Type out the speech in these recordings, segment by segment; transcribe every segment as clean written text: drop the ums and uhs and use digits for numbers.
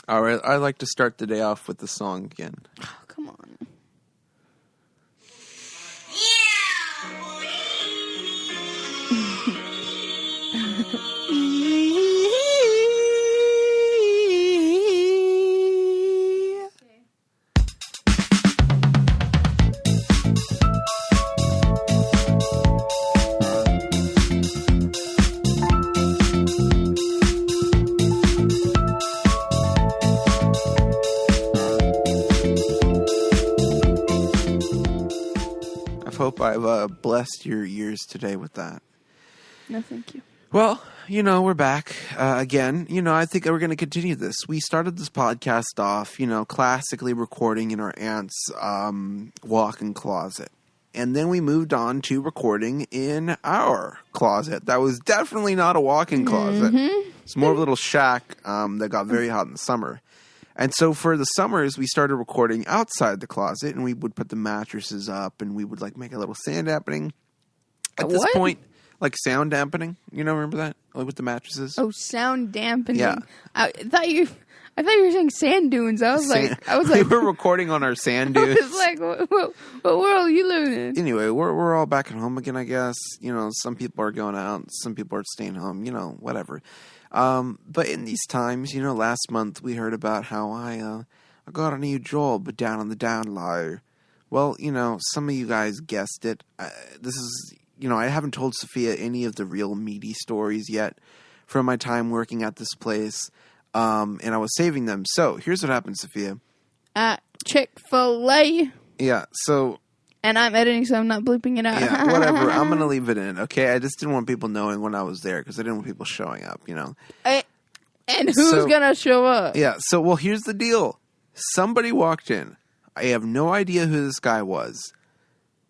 All right, I like to start the day off with the song again. Oh, come on. I hope I've blessed your ears today with that. No, thank you. Well, we're back again. I think we're going to continue this. We started this podcast off, classically recording in our aunt's walk-in closet. And then we moved on to recording in our closet. That was definitely not a walk-in closet. It's more of a little shack that got very hot in the summer. And so for the summers, we started recording outside the closet, and we would put the mattresses up, and we would make a little sound dampening. At this point, sound dampening, remember that? With the mattresses? Oh, sound dampening. Yeah. I thought you were saying sand dunes. I was like, we were recording on our sand dunes. I was like, what world are you living in? Anyway, we're all back at home again, I guess. Some people are going out, some people are staying home, whatever. But in these times, last month we heard about how I got a new job down on the down low. Well, some of you guys guessed it. This is, I haven't told Sophia any of the real meaty stories yet from my time working at this place. And I was saving them. So here's what happened, Sophia. At Chick-fil-A. Yeah, so... And I'm editing, so I'm not bleeping it out. Yeah, whatever. I'm going to leave it in, okay? I just didn't want people knowing when I was there because I didn't want people showing up, And who's going to show up? Yeah, well, here's the deal. Somebody walked in. I have no idea who this guy was.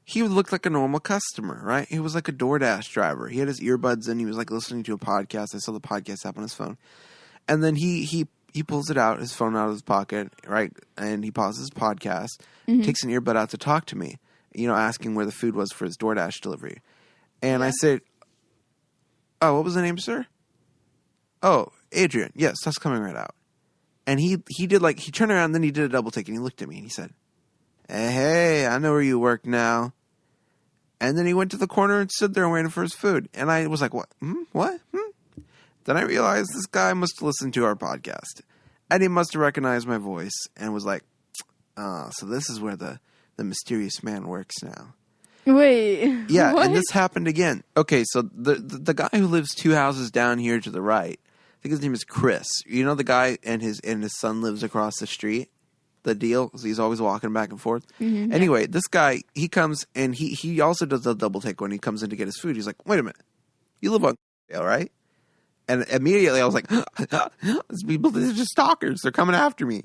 He looked like a normal customer, right? He was like a DoorDash driver. He had his earbuds in. He was listening to a podcast. I saw the podcast app on his phone. And then he pulls his phone out of his pocket, right? And he pauses his podcast, takes an earbud out to talk to me. Asking where the food was for his DoorDash delivery. And I said, "Oh, what was the name, sir?" "Oh, Adrian. Yes, that's coming right out." And he did he turned around, and then he did a double take, and he looked at me, and he said, Hey, I know where you work now." And then he went to the corner and stood there waiting for his food. And I was like, "What? What? Then I realized this guy must have listened to our podcast. And he must have recognized my voice and was like, so this is where the mysterious man works now." Wait. Yeah, what? and this happened again. Okay, so the guy who lives 2 houses down here to the right, I think his name is Chris. The guy and his son lives across the street? The deal? So he's always walking back and forth. Anyway, this guy, he comes and he also does a double take when he comes in to get his food. He's like, "Wait a minute. You live on right?" And immediately I was like, these people, they're just stalkers. They're coming after me.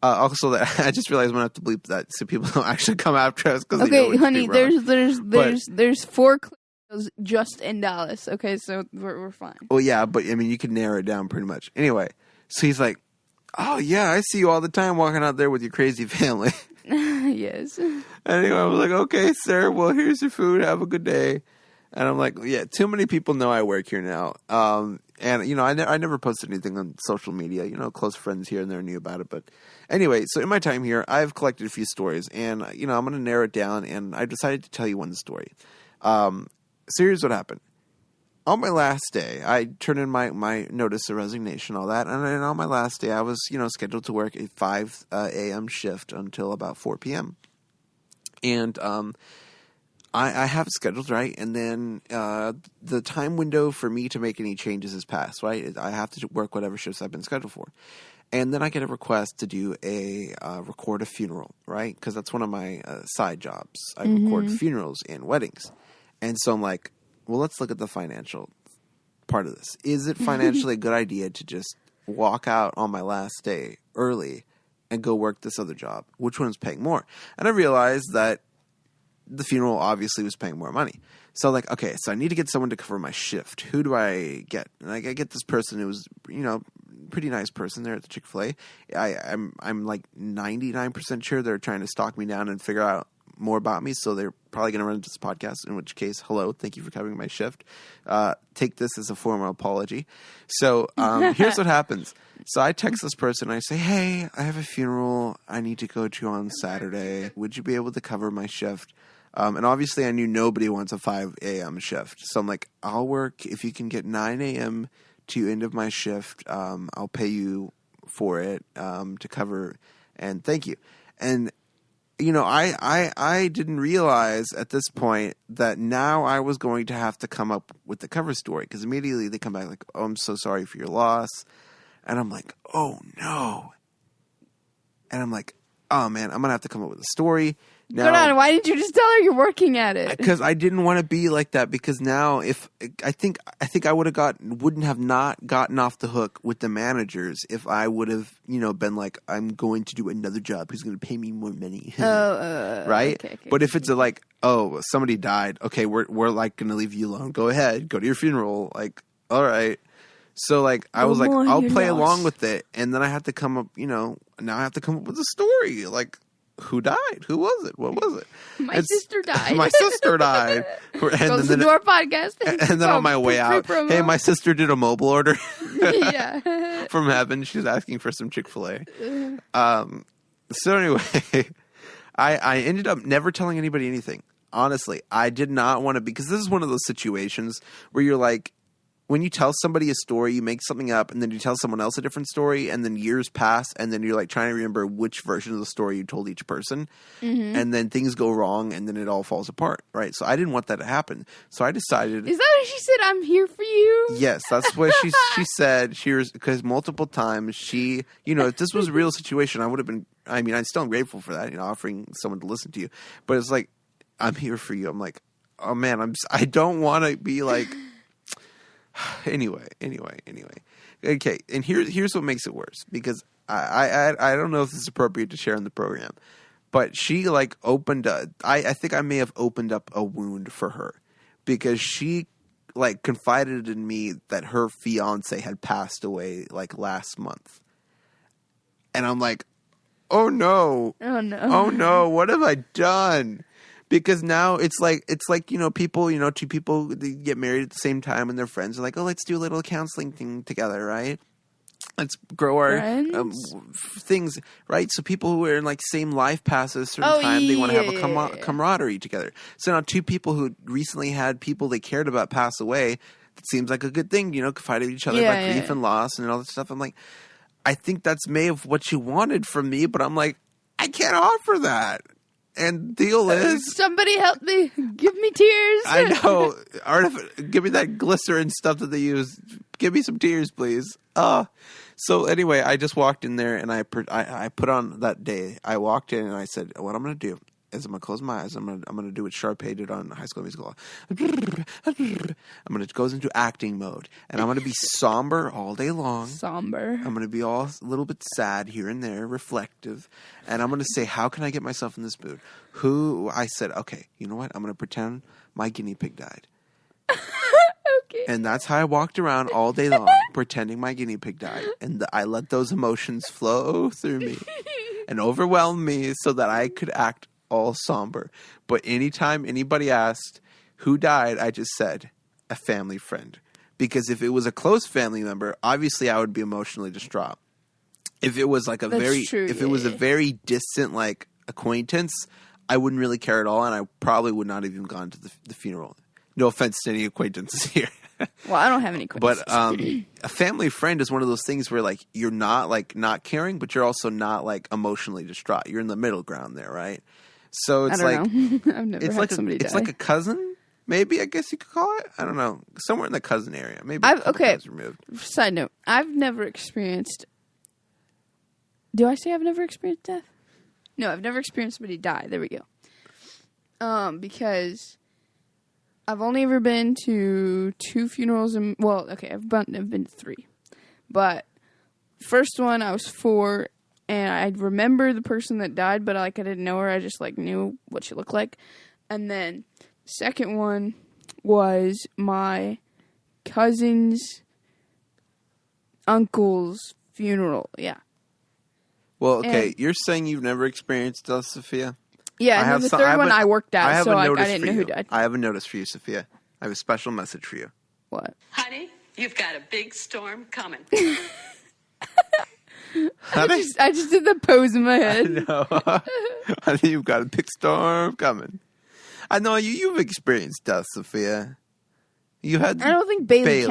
Also, that I just realized I'm going to have to bleep that so people don't actually come after us. Okay, honey, there's 4 clips just in Dallas. Okay, so we're fine. Well, yeah, but you can narrow it down pretty much. Anyway, so he's like, "Oh, yeah, I see you all the time walking out there with your crazy family." Yes. Anyway, I was like, "Okay, sir, well, here's your food. Have a good day." And I'm like, yeah, too many people know I work here now. And, I never posted anything on social media. Close friends here and there knew about it. But anyway, so in my time here, I've collected a few stories. And, I'm going to narrow it down. And I decided to tell you one story. So here's what happened. On my last day, I turned in my notice of resignation, all that. And on my last day, I was, scheduled to work a 5 a.m. shift until about 4 p.m. And I have it scheduled, right? And then the time window for me to make any changes has passed, right? I have to work whatever shifts I've been scheduled for. And then I get a request to do record a funeral, right? Because that's one of my side jobs. I record funerals and weddings. And so I'm like, well, let's look at the financial part of this. Is it financially a good idea to just walk out on my last day early and go work this other job? Which one's paying more? And I realized that the funeral obviously was paying more money. So okay, so I need to get someone to cover my shift. Who do I get? And I get this person who was, pretty nice person there at the Chick-fil-A. I'm 99% sure they're trying to stalk me down and figure out more about me. So they're probably going to run into this podcast, in which case, hello, thank you for covering my shift. Take this as a formal apology. So here's what happens. So I text this person. I say, hey, I have a funeral I need to go to on Saturday. Would you be able to cover my shift? And obviously I knew nobody wants a 5 a.m. shift. So I'm like, I'll work. If you can get 9 a.m. to end of my shift, I'll pay you for it to cover. And thank you. And, you know, I didn't realize at this point that now I was going to have to come up with the cover story. Because immediately they come back like, oh, I'm so sorry for your loss. And I'm like, oh, no. And I'm like, oh, man, I'm going to have to come up with a story. Now, Hold on, why didn't you just tell her you're working at it? Because I didn't want to be like that. Because now, if I think I wouldn't have not gotten off the hook with the managers if I would have, you know, been like, I'm going to do another job who's going to pay me more money, right? Okay, but if it's like, oh, somebody died, okay, we're like going to leave you alone. Go ahead, go to your funeral. Like, all right. So like, I was like, I'll play along with it, and then I had to come up, you know, now I have to come up with a story, like. Who died? Who was it? What was it? My sister died. My sister died. Goes to our podcast. And then on my way out, hey, my sister did a mobile order yeah. from heaven. She was asking for some Chick-fil-A. So anyway, I ended up never telling anybody anything. Honestly, I did not want to, because this is one of those situations where you're like, when you tell somebody a story, you make something up, and then you tell someone else a different story, and then years pass, and then you're like trying to remember which version of the story you told each person, and then things go wrong, and then it all falls apart, right? So I didn't want that to happen. So I decided. Is that what she said? I'm here for you. Yes, that's what she said. She was, because multiple times she, you know, if this was a real situation, I would have been. I mean, I'm still grateful for that, you know, offering someone to listen to you, but it's like, I'm here for you. I'm like, oh man, I don't want to be like. Anyway. Okay, and here's what makes it worse, because I don't know if this is appropriate to share in the program, but she like I think I may have opened up a wound for her, because she like confided in me that her fiance had passed away like last month. And I'm like, oh no, what have I done? Because now it's like, you know, people, you know, two people, they get married at the same time and they're friends. They're like, oh, let's do a little counseling thing together, right? Let's grow our things, right? So people who are in like same life passes certain time, they want to have a camaraderie together. So now two people who recently had people they cared about pass away, it seems like a good thing, you know, confide in each other about grief and loss and all that stuff. I'm like, I think that's may have what you wanted from me, but I'm like, I can't offer that. And deal is, somebody help me, give me tears. I know, give me that glycerin stuff that they use. Give me some tears, please. So anyway, I just walked in there and I put on that day. I walked in and I said, what I'm going to do is I'm going to close my eyes. I'm going to do what Sharpay did on High School Musical. I'm going to go into acting mode, and I'm going to be somber all day long. I'm going to be all a little bit sad here and there, reflective, and I'm going to say, how can I get myself in this mood? I said, okay, you know what? I'm going to pretend my guinea pig died. Okay. And that's how I walked around all day long, pretending my guinea pig died. And I let those emotions flow through me and overwhelm me so that I could act all somber. But anytime anybody asked who died, I just said a family friend. Because if it was a close family member, obviously I would be emotionally distraught. If it was like a very distant like acquaintance, I wouldn't really care at all, and I probably would not have even gone to the funeral. No offense to any acquaintances here. Well, I don't have any acquaintances. But a family friend is one of those things where like you're not like not caring, but you're also not like emotionally distraught. You're in the middle ground there, right? So it's like I've never it's had like somebody die. It's like a cousin, maybe, I guess you could call it. I don't know, somewhere in the cousin area, maybe. Removed. Side note: I've never experienced. Do I say I've never experienced death? No, I've never experienced somebody die. There we go. Because I've only ever been to 2 funerals. I've been to 3, but first one I was 4. And I remember the person that died, but like I didn't know her. I just like knew what she looked like. And then second one was my cousin's uncle's funeral. Yeah. Well, okay, you're saying you've never experienced death, Sophia? Yeah, and then the third one I worked at, so like, I didn't know who died. I have a notice for you, Sophia. I have a special message for you. What? Honey, you've got a big storm coming. I just did the pose in my head. No, I think you've got a big storm coming. I know you've experienced death, Sophia. You had. I don't think Bailey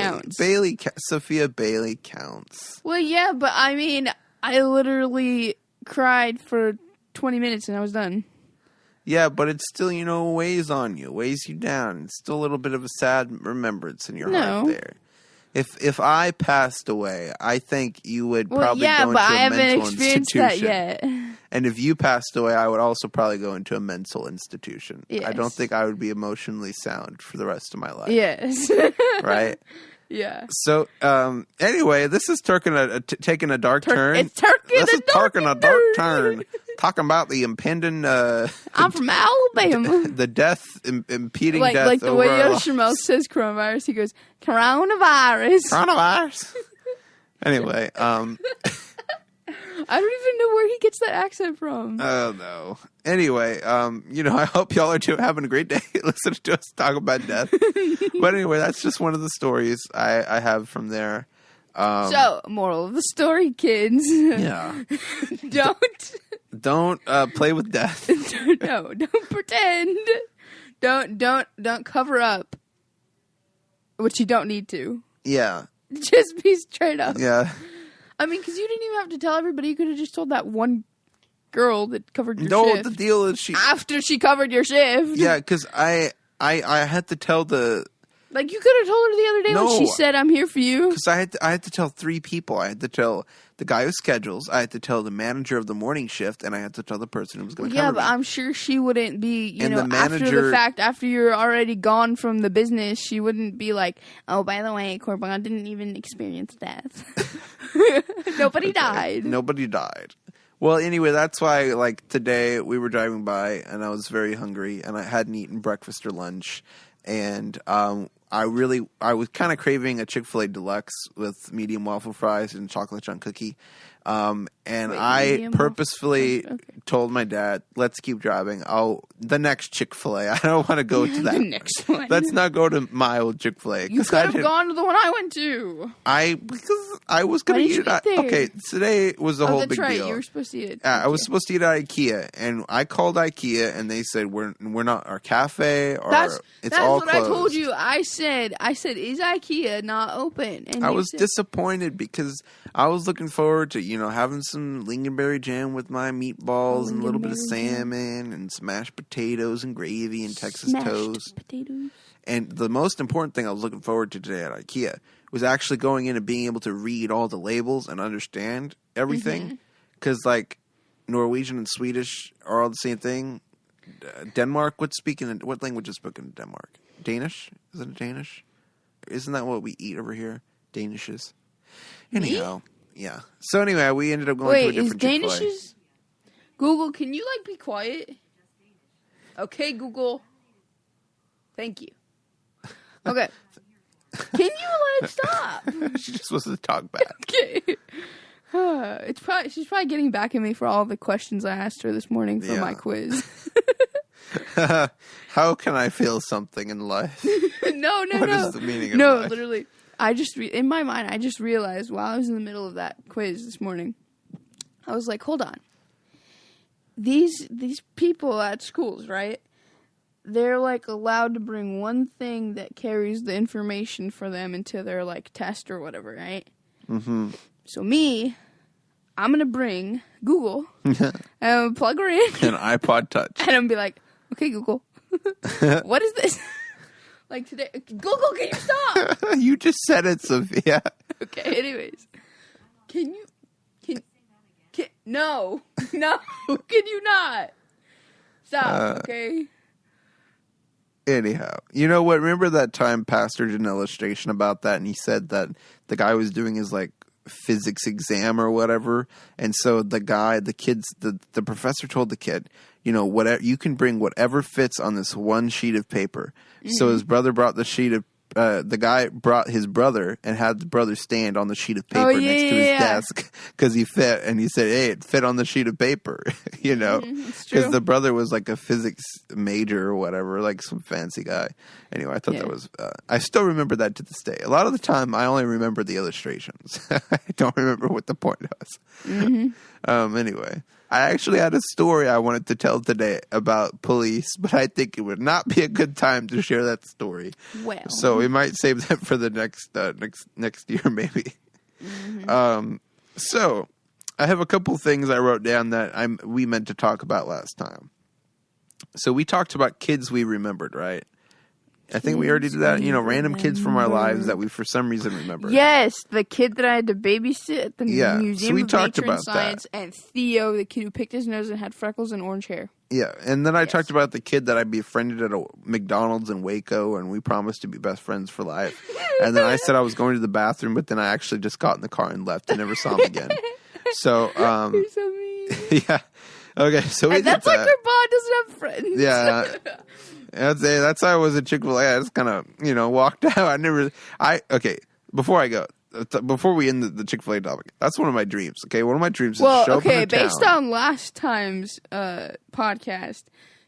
counts. Sophia Bailey counts. Well, yeah, but I mean, I literally cried for 20 minutes and I was done. Yeah, but it still, weighs on you, weighs you down. It's still a little bit of a sad remembrance in your heart there. If I passed away, I think you would probably go into a mental institution. Yeah, but I haven't experienced that yet. And if you passed away, I would also probably go into a mental institution. Yes. I don't think I would be emotionally sound for the rest of my life. Yes. Right? Yeah. So, anyway, this is taking a dark turn. It's taking a dark turn. Talking about the impending... I'm from Alabama. The death, impeding death like the over way our Yoshimo says coronavirus, he goes, coronavirus. Coronavirus. Anyway, I don't even know where he gets that accent from. Oh, no. Anyway, I hope y'all are having a great day listening to us talk about death. But anyway, that's just one of the stories I have from there. So, moral of the story, kids. Yeah. Don't play with death. No, don't pretend. Don't cover up what you don't need to. Yeah. Just be straight up. Yeah. I mean, because you didn't even have to tell everybody. You could have just told that one girl that covered your shift. No, the deal is after she covered your shift. Yeah, because I had to tell the... Like, you could have told her the other day when she said, I'm here for you. Because I had to tell 3 people. I had to tell the guy who schedules, I had to tell the manager of the morning shift, and I had to tell the person who was going to cover me. Yeah, but I'm sure she wouldn't be, the manager, after the fact, after you're already gone from the business, she wouldn't be like, oh, by the way, Corbin didn't even experience death. Nobody died. Nobody died. Well, anyway, that's why, like, today we were driving by, and I was very hungry, and I hadn't eaten breakfast or lunch, and I was kind of craving a Chick-fil-A Deluxe with medium waffle fries and chocolate chunk cookie. I purposefully told my dad, let's keep driving. The next Chick-fil-A. I don't want to go to that. The next one. Let's not go to my old Chick-fil-A. You could have gone to the one I went to. Because I was going to eat it. Okay, today was a whole big deal. You were supposed to eat it. I was supposed to eat at IKEA, and I called IKEA, and they said we're not our cafe or it's all closed. That's what I told you. I said, is IKEA not open? And I was disappointed because I was looking forward to having some lingonberry jam with my meatballs and a little bit of salmon and some mashed potatoes and gravy and Texas toast. Potatoes. And the most important thing I was looking forward to today at IKEA was actually going in and being able to read all the labels and understand everything. Because, like, Norwegian and Swedish are all the same thing. Denmark, what language is spoken in Denmark? Danish? Is it Danish? Isn't that what we eat over here? Danishes. Anyhow, yeah. So anyway, we ended up going to a different Chick-fil-A. Wait, is Danishes? Google, can you, be quiet? Okay, Google. Thank you. Okay. Can you, stop? She just wants to talk back. Okay. She's probably getting back at me for all the questions I asked her this morning for my quiz. How can I feel something in life? No. What is the meaning of life? No, literally. I just, in my mind, I just realized while I was in the middle of that quiz this morning, I was like, hold on. These people at schools, right? They're, allowed to bring one thing that carries the information for them into their, test or whatever, right? Mm-hmm. So I'm going to bring Google and plug her in. An iPod Touch. And I'm going to be like, okay, Google, what is this? Today, Google, can you stop? You just said it, Sophia. Okay, anyways. No, can you not? Stop, okay? Anyhow, you know what? Remember that time Pastor did an illustration about that, and he said that the guy was doing his, physics exam or whatever, and so the professor told the kid, whatever, you can bring whatever fits on this one sheet of paper. Mm-hmm. So his brother brought the sheet of the guy brought his brother and had the brother stand on the sheet of paper next to his desk because he fit, and he said, "Hey, it fit on the sheet of paper," you know, because the brother was like a physics major or whatever, like some fancy guy. Anyway, I thought that was. I still remember that to this day. A lot of the time, I only remember the illustrations. I don't remember what the point was. Anyway. I actually had a story I wanted to tell today about police, but I think it would not be a good time to share that story. Well, so we might save that for the next year, maybe. So I have a couple things I wrote down that we meant to talk about last time. So we talked about kids we remembered, right? I think we already did that. You know, random kids from our lives that we, for some reason, remember. Yes, the kid that I had to babysit at the Museum so we of talked Nature about and Science, and Theo, the kid who picked his nose and had freckles and orange hair. Yeah, and then I talked about the kid that I befriended at a McDonald's in Waco, and we promised to be best friends for life. And then I said I was going to the bathroom, but then I actually just got in the car and left and never saw him again. So, You're so mean. Yeah. Okay, so we did that's that. like your bond doesn't have friends. Yeah. That's how I was at Chick-fil-A. I just kind of, walked out. Before I go, before we end the Chick-fil-A topic, that's one of my dreams, okay? One of my dreams is to show up in a town. Based on last time's podcast,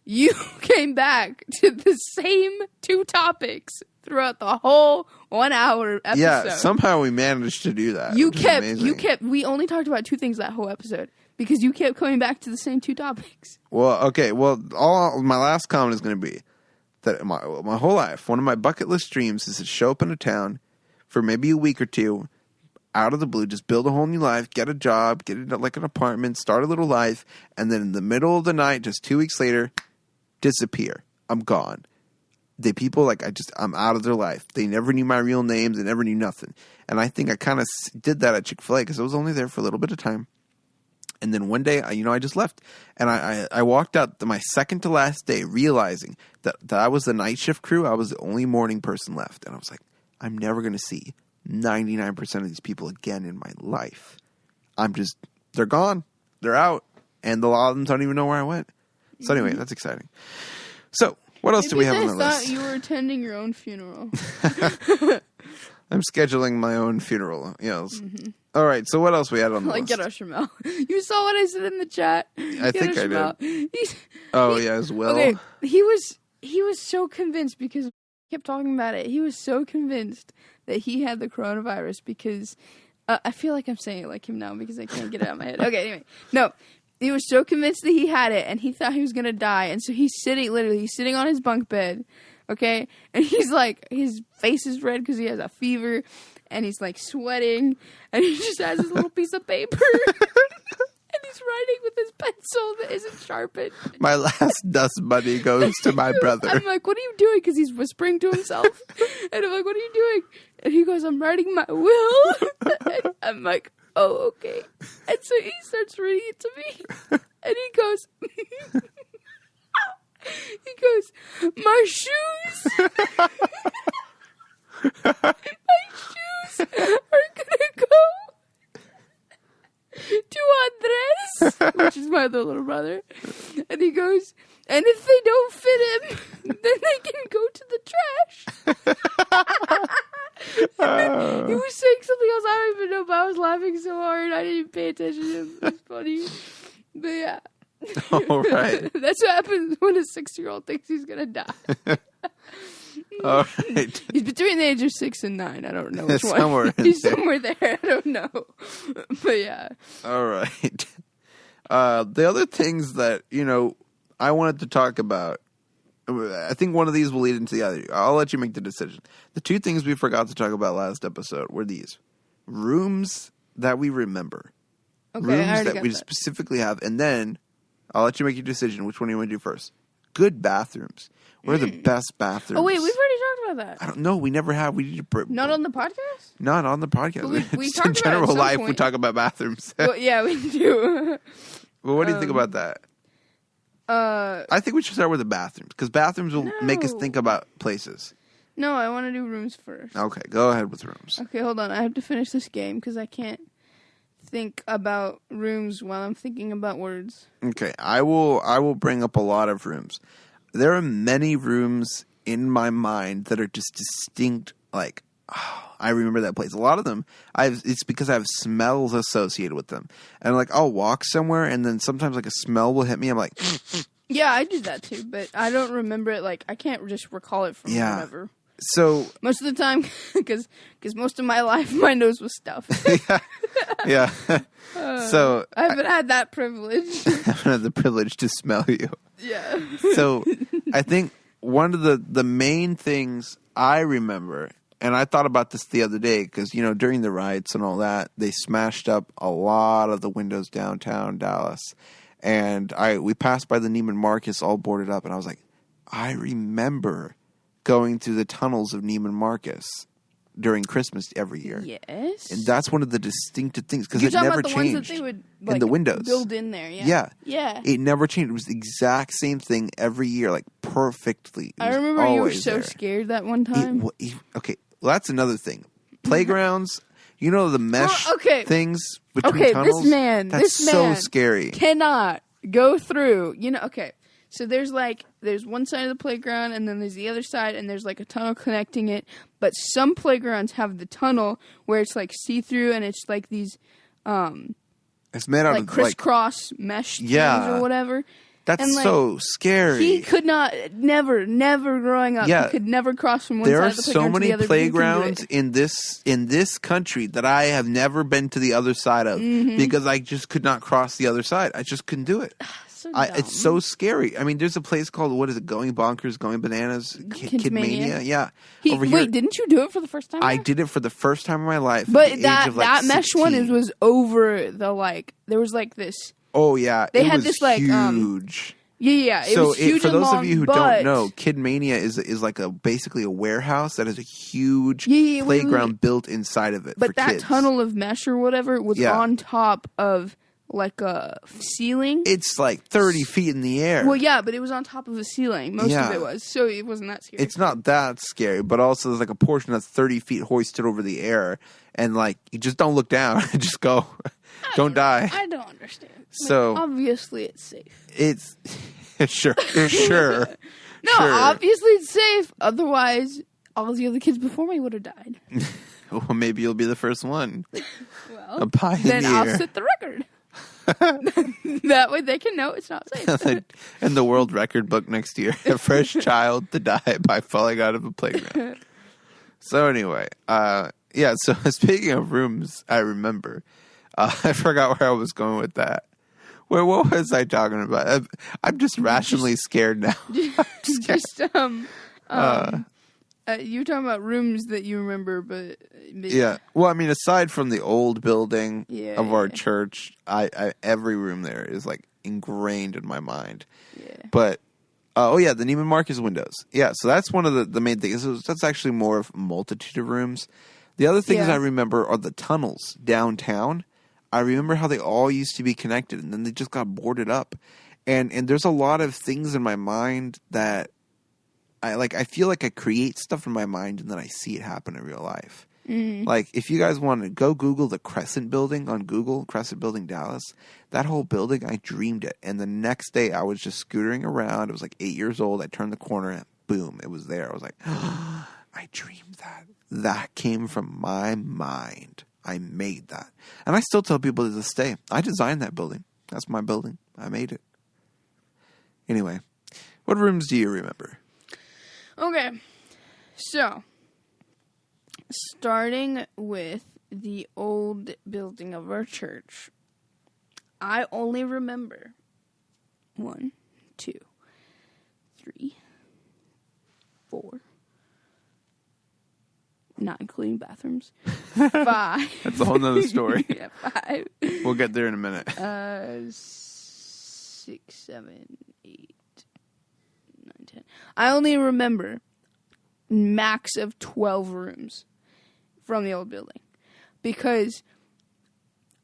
you came back to the same two topics throughout the whole 1 hour episode. Yeah, somehow we managed to do that. We only talked about two things that whole episode. Because you kept coming back to the same two topics. Well, okay. Well, my last comment is going to be that my whole life, one of my bucket list dreams is to show up in a town for maybe a week or two, out of the blue, just build a whole new life, get a job, get like an apartment, start a little life, and then in the middle of the night, just 2 weeks later, disappear. I'm gone. I'm out of their life. They never knew my real names. They never knew nothing. And I think I kind of did that at Chick-fil-A because I was only there for a little bit of time. And then one day, I just left. And I walked out my second to last day realizing that I was the night shift crew. I was the only morning person left. And I was like, I'm never going to see 99% of these people again in my life. They're gone. They're out. And a lot of them don't even know where I went. So anyway, that's exciting. So what else do we have on the list? I thought you were attending your own funeral. I'm scheduling my own funeral. Yes. Mm-hmm. All right. So what else we had on the list? Get us Shamel. You saw what I said in the chat. I think I did. As well. Okay. He was so convinced because he kept talking about it. He was so convinced that he had the coronavirus because I feel like I'm saying it like him now because I can't get it out of my head. Okay. Anyway, no. He was so convinced that he had it and he thought he was gonna die, and so he's sitting on his bunk bed. Okay, and he's like, his face is red because he has a fever, and he's like sweating, and he just has his little piece of paper, and he's writing with his pencil that isn't sharpened. My last dust bunny goes to my brother. I'm like, what are you doing? Because he's whispering to himself, and I'm like, what are you doing? And he goes, I'm writing my will. And I'm like, oh, okay. And so he starts reading it to me, and he goes. He goes, my shoes are gonna go to Andres, which is my other little brother. And he goes, and if they don't fit him, then they can go to the trash. And then he was saying something else. I don't even know, but I was laughing so hard I didn't even pay attention to him. It was funny. But yeah. All right. That's what happens when a 6-year-old thinks he's gonna die. All right. He's between the age of 6 and 9. I don't know which one. He's somewhere there. I don't know. But yeah. All right. The other things that I wanted to talk about. I think one of these will lead into the other. I'll let you make the decision. The two things we forgot to talk about last episode were these: rooms that we remember, rooms that we specifically have, and then. I'll let you make your decision. Which one do you want to do first? Good bathrooms. What are the best bathrooms? Oh, wait. We've already talked about that. I don't know. We never have. We need to... Not on the podcast? Not on the podcast. We talked in general about it at life, some point. we talk about bathrooms. Well, yeah, we do. Well, what do you think about that? I think we should start with the bathrooms. Because bathrooms will make us think about places. No, I want to do rooms first. Okay, go ahead with rooms. Okay, hold on. I have to finish this game because I can't think about rooms while I'm thinking about words. Okay, I will bring up a lot of rooms. There are many rooms in my mind that are just distinct. Like, I remember that place. A lot of them, it's because I have smells associated with them. And like, I'll walk somewhere, and then sometimes like a smell will hit me. I'm like, yeah, I do that too, but I don't remember it. Like, I can't just recall it from whatever. So most of the time, because most of my life, my nose was stuffed. yeah. So I haven't had that privilege. I haven't had the privilege to smell you. Yeah. So I think one of the main things I remember, and I thought about this the other day because, you know, during the riots and all that, they smashed up a lot of the windows downtown Dallas. And we passed by the Neiman Marcus all boarded up, and I was like, I remember going through the tunnels of Neiman Marcus during Christmas every year. Yes. And that's one of the distinctive things because it talking never about the changed. ones that they would, like, in the windows. build in there, yeah. Yeah. Yeah. It never changed. It was the exact same thing every year, like perfectly. I remember you were so scared that one time. Okay, well, that's another thing. Playgrounds, you know the mesh things between tunnels? this man so scary. Cannot go through, you know, okay. So there's one side of the playground, and then there's the other side, and there's like a tunnel connecting it. But some playgrounds have the tunnel where it's like see-through, and it's like these, it's made out like of crisscross mesh things or whatever. That's and, like, so scary. He could not, never growing up, he could never cross from one side of the playground to the other. There are so many playgrounds in this country that I have never been to the other side of because I just could not cross the other side. I just couldn't do it. It's so scary. I mean, there's a place called, what is it, Going Bonkers, Going Bananas? Kid Mania? Yeah. Wait, didn't you do it for the first time? I did it for the first time in my life. But that mesh one was over the, like, there was like this. Oh, yeah. They had this, like, huge. Yeah, it was huge. For and those long, of you who don't know, Kid Mania is like basically a warehouse that has a huge playground built inside of it. But for that kids. Tunnel of mesh or whatever was on top of like a ceiling. It's like 30 feet in the air. Well, yeah, but it was on top of a ceiling. Most of it was, so it wasn't that scary. It's not that scary, but also there's like a portion that's 30 feet hoisted over the air, and like you just don't look down, just go, don't die. I don't understand. So obviously it's safe. It's sure. No, sure. Obviously it's safe. Otherwise, all the other kids before me would have died. Well, maybe you'll be the first one. Well, a pioneer. Then I'll set the record. That way they can know it's not safe. And the world record book next year. A fresh child to die by falling out of a playground. So anyway, so speaking of rooms, I remember. I forgot where I was going with that. What was I talking about? I'm just rationally scared now. You were talking about rooms that you remember, but yeah. Well, I mean, aside from the old building of our church, I every room there is like ingrained in my mind. Yeah. But the Neiman Marcus windows. Yeah, so that's one of the main things. That's actually more of a multitude of rooms. The other things I remember are the tunnels downtown. I remember how they all used to be connected, and then they just got boarded up. And there's a lot of things in my mind that I feel like I create stuff in my mind, and then I see it happen in real life. Mm-hmm. Like, if you guys want to go Google the Crescent Building on Google, Crescent Building Dallas, that whole building, I dreamed it. And the next day, I was just scootering around. I was like 8 years old. I turned the corner, and boom, it was there. I was like, oh, I dreamed that. That came from my mind. I made that. And I still tell people to this day, I designed that building. That's my building. I made it. Anyway, what rooms do you remember? Okay. So, starting with the old building of our church, I only remember 1, 2, 3, 4, not including bathrooms. 5. That's a whole nother story. Yeah, 5. We'll get there in a minute. 6, 7, 8, 9, 10. I only remember max of 12 rooms from the old building because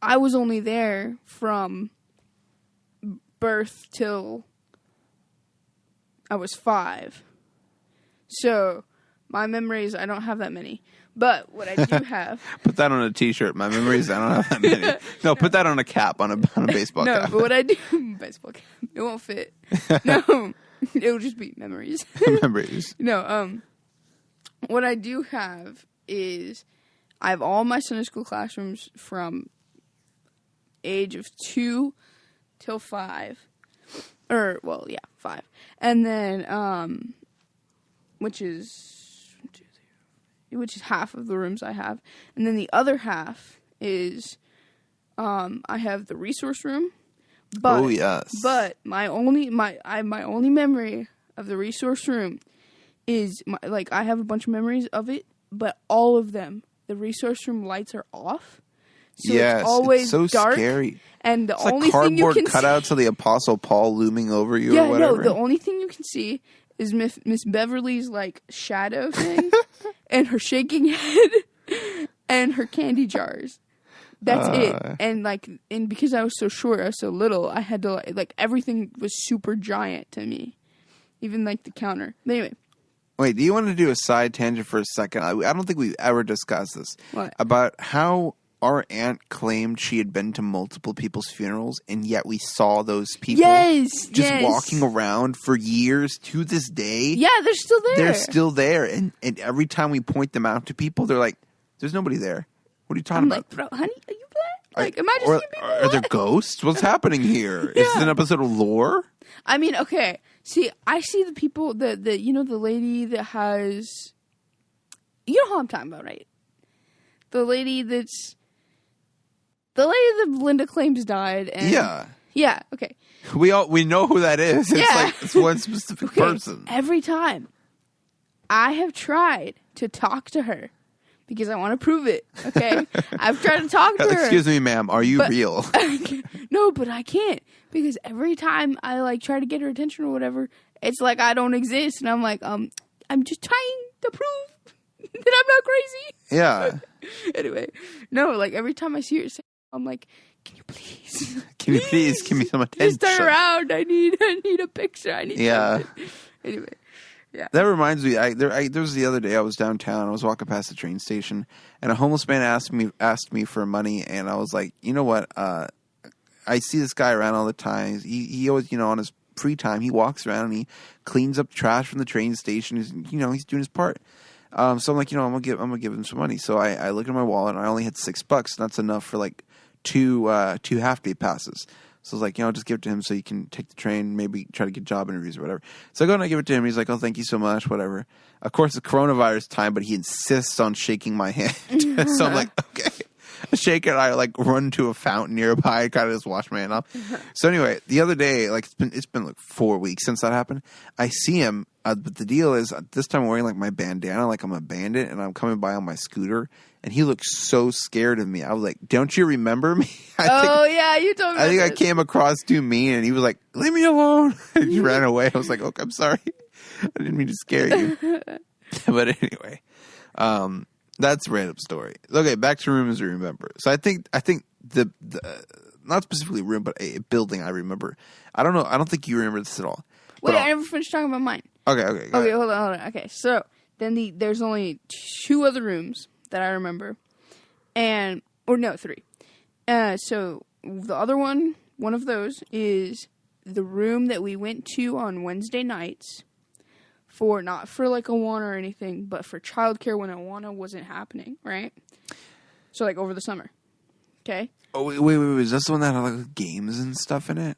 I was only there from birth till I was 5. So my memories, I don't have that many. But what I do have... Put that on a t-shirt. My memories, I don't have that many. No, put that on a cap, on a baseball cap. No, but what I do... baseball cap. It won't fit. No. It'll just be memories. Memories. No, what I do have is I have all my Sunday school classrooms from age of 2 till 5. Or, well, yeah, 5. And then, which is half of the rooms I have. And then the other half is, I have the resource room. But, oh, yes. But my only memory of the resource room is, I have a bunch of memories of it, but all of them, the resource room lights are off. So yes, it's always it's so dark. Scary. And the it's only like thing you can cutouts of the Apostle Paul looming over you or whatever. No, the only thing you can see is Miss Beverly's, shadow thing and her shaking head and her candy jars. That's it. And because I was so short, I was so little, I had to, everything was super giant to me. Even, the counter. But anyway. Wait, do you want to do a side tangent for a second? I don't think we've ever discussed this. What? About how our aunt claimed she had been to multiple people's funerals, and yet we saw those people walking around for years to this day. Yeah, they're still there. They're still there. And every time we point them out to people, they're like, there's nobody there. What are you talking about? Bro, honey, are you black? Am I just seeing people? Are there ghosts? What's happening here? Yeah. Is this an episode of Lore? I mean, okay. See, I see the people, the lady that has... You know who I'm talking about, right? The lady that Linda claims died. And Yeah. Yeah, okay. We know who that is. It's one specific person. Every time I have tried to talk to her because I want to prove it, okay? I've tried to talk to her. Excuse me, ma'am. Are you real? No, but I can't because every time I try to get her attention or whatever, it's like I don't exist, and I'm like, I'm just trying to prove that I'm not crazy. Yeah. Anyway, no, every time I see her, I'm like, can you please? Can you please give me some attention? Just turn around. I need a picture. I need something. Anyway. Yeah. That reminds me. There was the other day I was downtown. I was walking past the train station, and a homeless man asked me for money, and I was like, you know what? I see this guy around all the time. He always, on his free time, he walks around and he cleans up trash from the train station. He's doing his part. So I'm like, I'm gonna give him some money. So I look at my wallet, and I only had $6, and that's enough for two half-day passes. So I was like, I'll just give it to him so he can take the train, maybe try to get job interviews or whatever. So I go and I give it to him. He's like, oh, thank you so much, whatever. Of course, it's coronavirus time, but he insists on shaking my hand. So I'm like, okay. I shake it. I run to a fountain nearby. I kind of just wash my hand off. So anyway, the other day, it's been 4 weeks since that happened. I see him, but the deal is this time I'm wearing my bandana, like I'm a bandit, and I'm coming by on my scooter. And he looked so scared of me. I was like, don't you remember me? Yeah, you told me. I think I came across too mean, and he was like, leave me alone. And he ran away. I was like, okay, I'm sorry. I didn't mean to scare you. But anyway, that's a random story. Okay, back to rooms I remember. So I think the not specifically room, but a building I remember. I don't know. I don't think you remember this at all. Wait, I never finished talking about mine. Okay. Okay, hold on. Okay, so then there's only 2 other rooms that I remember, 3. So the other one of those is the room that we went to on Wednesday nights for not for Awana or anything, but for childcare when Awana wasn't happening, right? So over the summer. Okay. Oh wait! Is this the one that had games and stuff in it?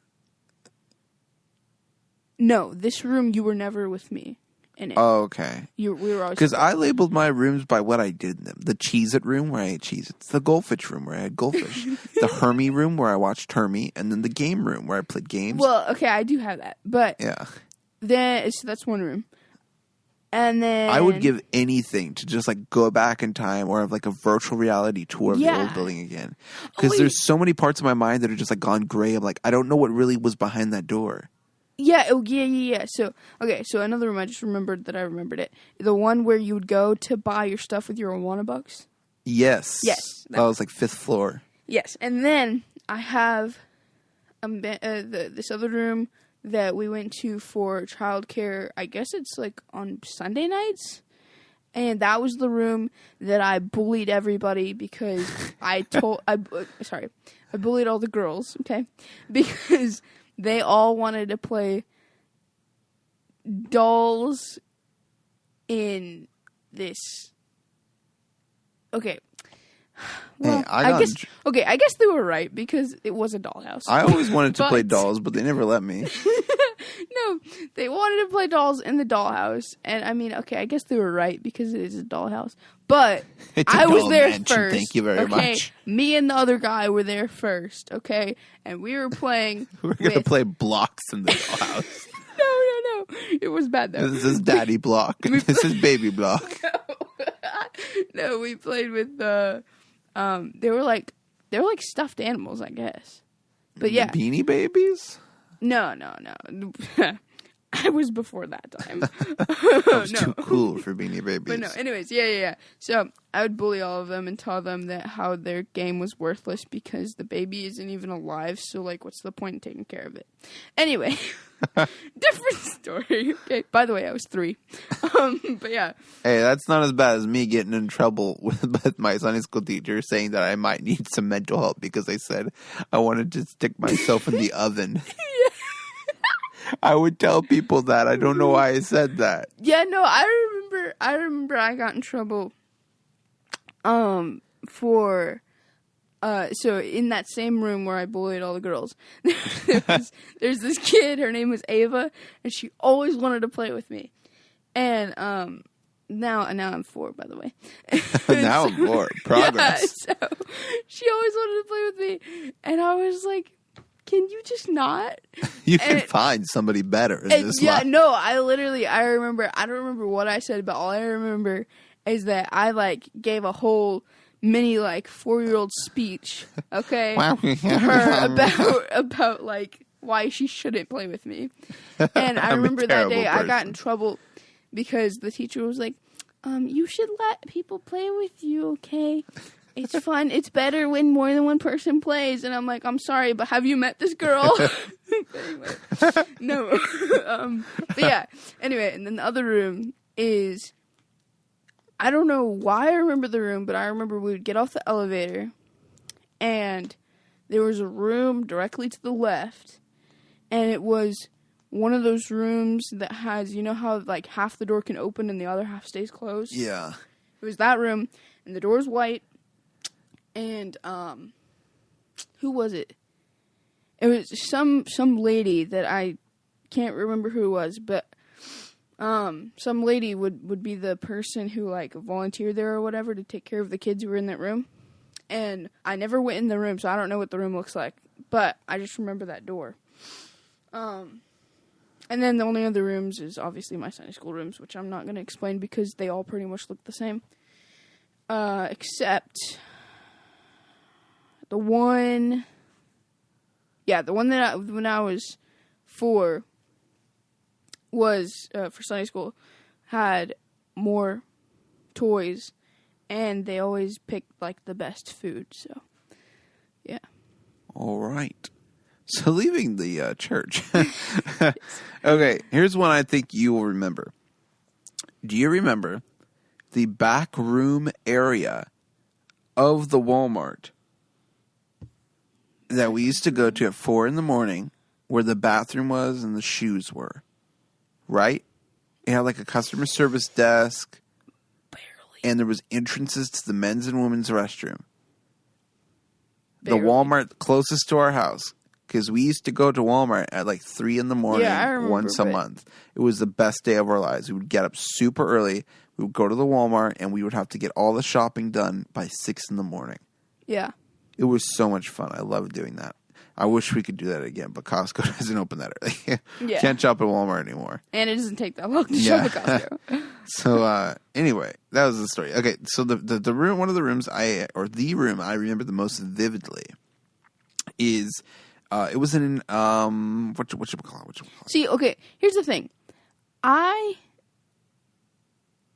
No, this room you were never with me. In it. Oh, okay. We were always because I labeled my rooms by what I did in them. The Cheez-It room where I ate Cheez-Its, the Goldfish room where I had goldfish, the Hermie room where I watched Hermie, and then the game room where I played games. Well, okay, I do have that, but yeah, so that's one room, and then I would give anything to just go back in time or have a virtual reality tour of the old building again, because there's so many parts of my mind that are just gone gray. I'm I don't know what really was behind that door. Yeah, yeah. So, okay, so another room, I just remembered that I remembered it. The one where you would go to buy your stuff with your Awana bucks? Yes. Yes. That was 5th floor. Yes, and then I have this other room that we went to for childcare. I guess it's on Sunday nights. And that was the room that I bullied everybody because I bullied all the girls, okay? Because they all wanted to play dolls in this. Okay. Well, Hey, I guess they were right because it was a dollhouse. I always wanted to play dolls, but they never let me. No, they wanted to play dolls in the dollhouse, and I mean, okay, I guess they were right because it is a dollhouse. But I was there first. Thank you very much. Me and the other guy were there first. Okay, and we were playing. We're gonna play blocks in the dollhouse. No, it was bad though. This is Daddy Block. This is Baby Block. No, we played with the. They were like stuffed animals, I guess. But yeah, Beanie Babies. No. I was before that time. I was too cool for Beanie Babies. But no, anyways, yeah. So I would bully all of them and tell them that how their game was worthless because the baby isn't even alive. So like, what's the point in taking care of it? Anyway, different story. Okay. By the way, I was 3. But yeah. Hey, that's not as bad as me getting in trouble with my Sunday school teacher saying that I might need some mental help because I said I wanted to stick myself in the oven. I would tell people that. I don't know why I said that. Yeah, no, I remember I got in trouble for so in that same room where I bullied all the girls, there's this kid, her name was Ava, and she always wanted to play with me. And now I'm 4, by the way. Now I'm 4. Progress. Yeah, so she always wanted to play with me, and I was like, can you just not? You can find somebody better in this life. No, I don't remember what I said, but all I remember is that I like gave a whole mini like 4-year-old speech, okay, to her about like why she shouldn't play with me. And I remember that day I got in trouble because the teacher was like, you should let people play with you, okay? It's fun. It's better when more than one person plays. And I'm like, I'm sorry, but have you met this girl? Anyway, no. But yeah. Anyway, and then the other room is, I don't know why I remember the room, but I remember we would get off the elevator, and there was a room directly to the left, and it was one of those rooms that has, you know how like half the door can open and the other half stays closed? Yeah. It was that room, and the door's white. And, who was it? It was some lady that I can't remember who it was, but, some lady would be the person who, like, volunteered there or whatever to take care of the kids who were in that room. And I never went in the room, so I don't know what the room looks like, but I just remember that door. And then the only other rooms is obviously my Sunday school rooms, which I'm not going to explain because they all pretty much look the same. Except the one that when I was 4 was, for Sunday school, had more toys, and they always picked, like, the best food, so, yeah. All right. So leaving the church. Okay, here's one I think you will remember. Do you remember the back room area of the Walmart that we used to go to at 4 a.m, where the bathroom was and the shoes were? Right? It had like a customer service desk. Barely. And there was entrances to the men's and women's restroom. Barely. The Walmart closest to our house. Because we used to go to Walmart at like 3 a.m. once a month. It was the best day of our lives. We would get up super early. We would go to the Walmart, and we would have to get all the shopping done by 6 a.m. Yeah. It was so much fun. I loved doing that. I wish we could do that again, but Costco doesn't open that early. Yeah. Can't shop at Walmart anymore. And it doesn't take that long to shop at Costco. So, anyway, that was the story. Okay, so the room, one of the rooms the room I remember the most vividly is... it was in what you call it? See, okay, here's the thing. The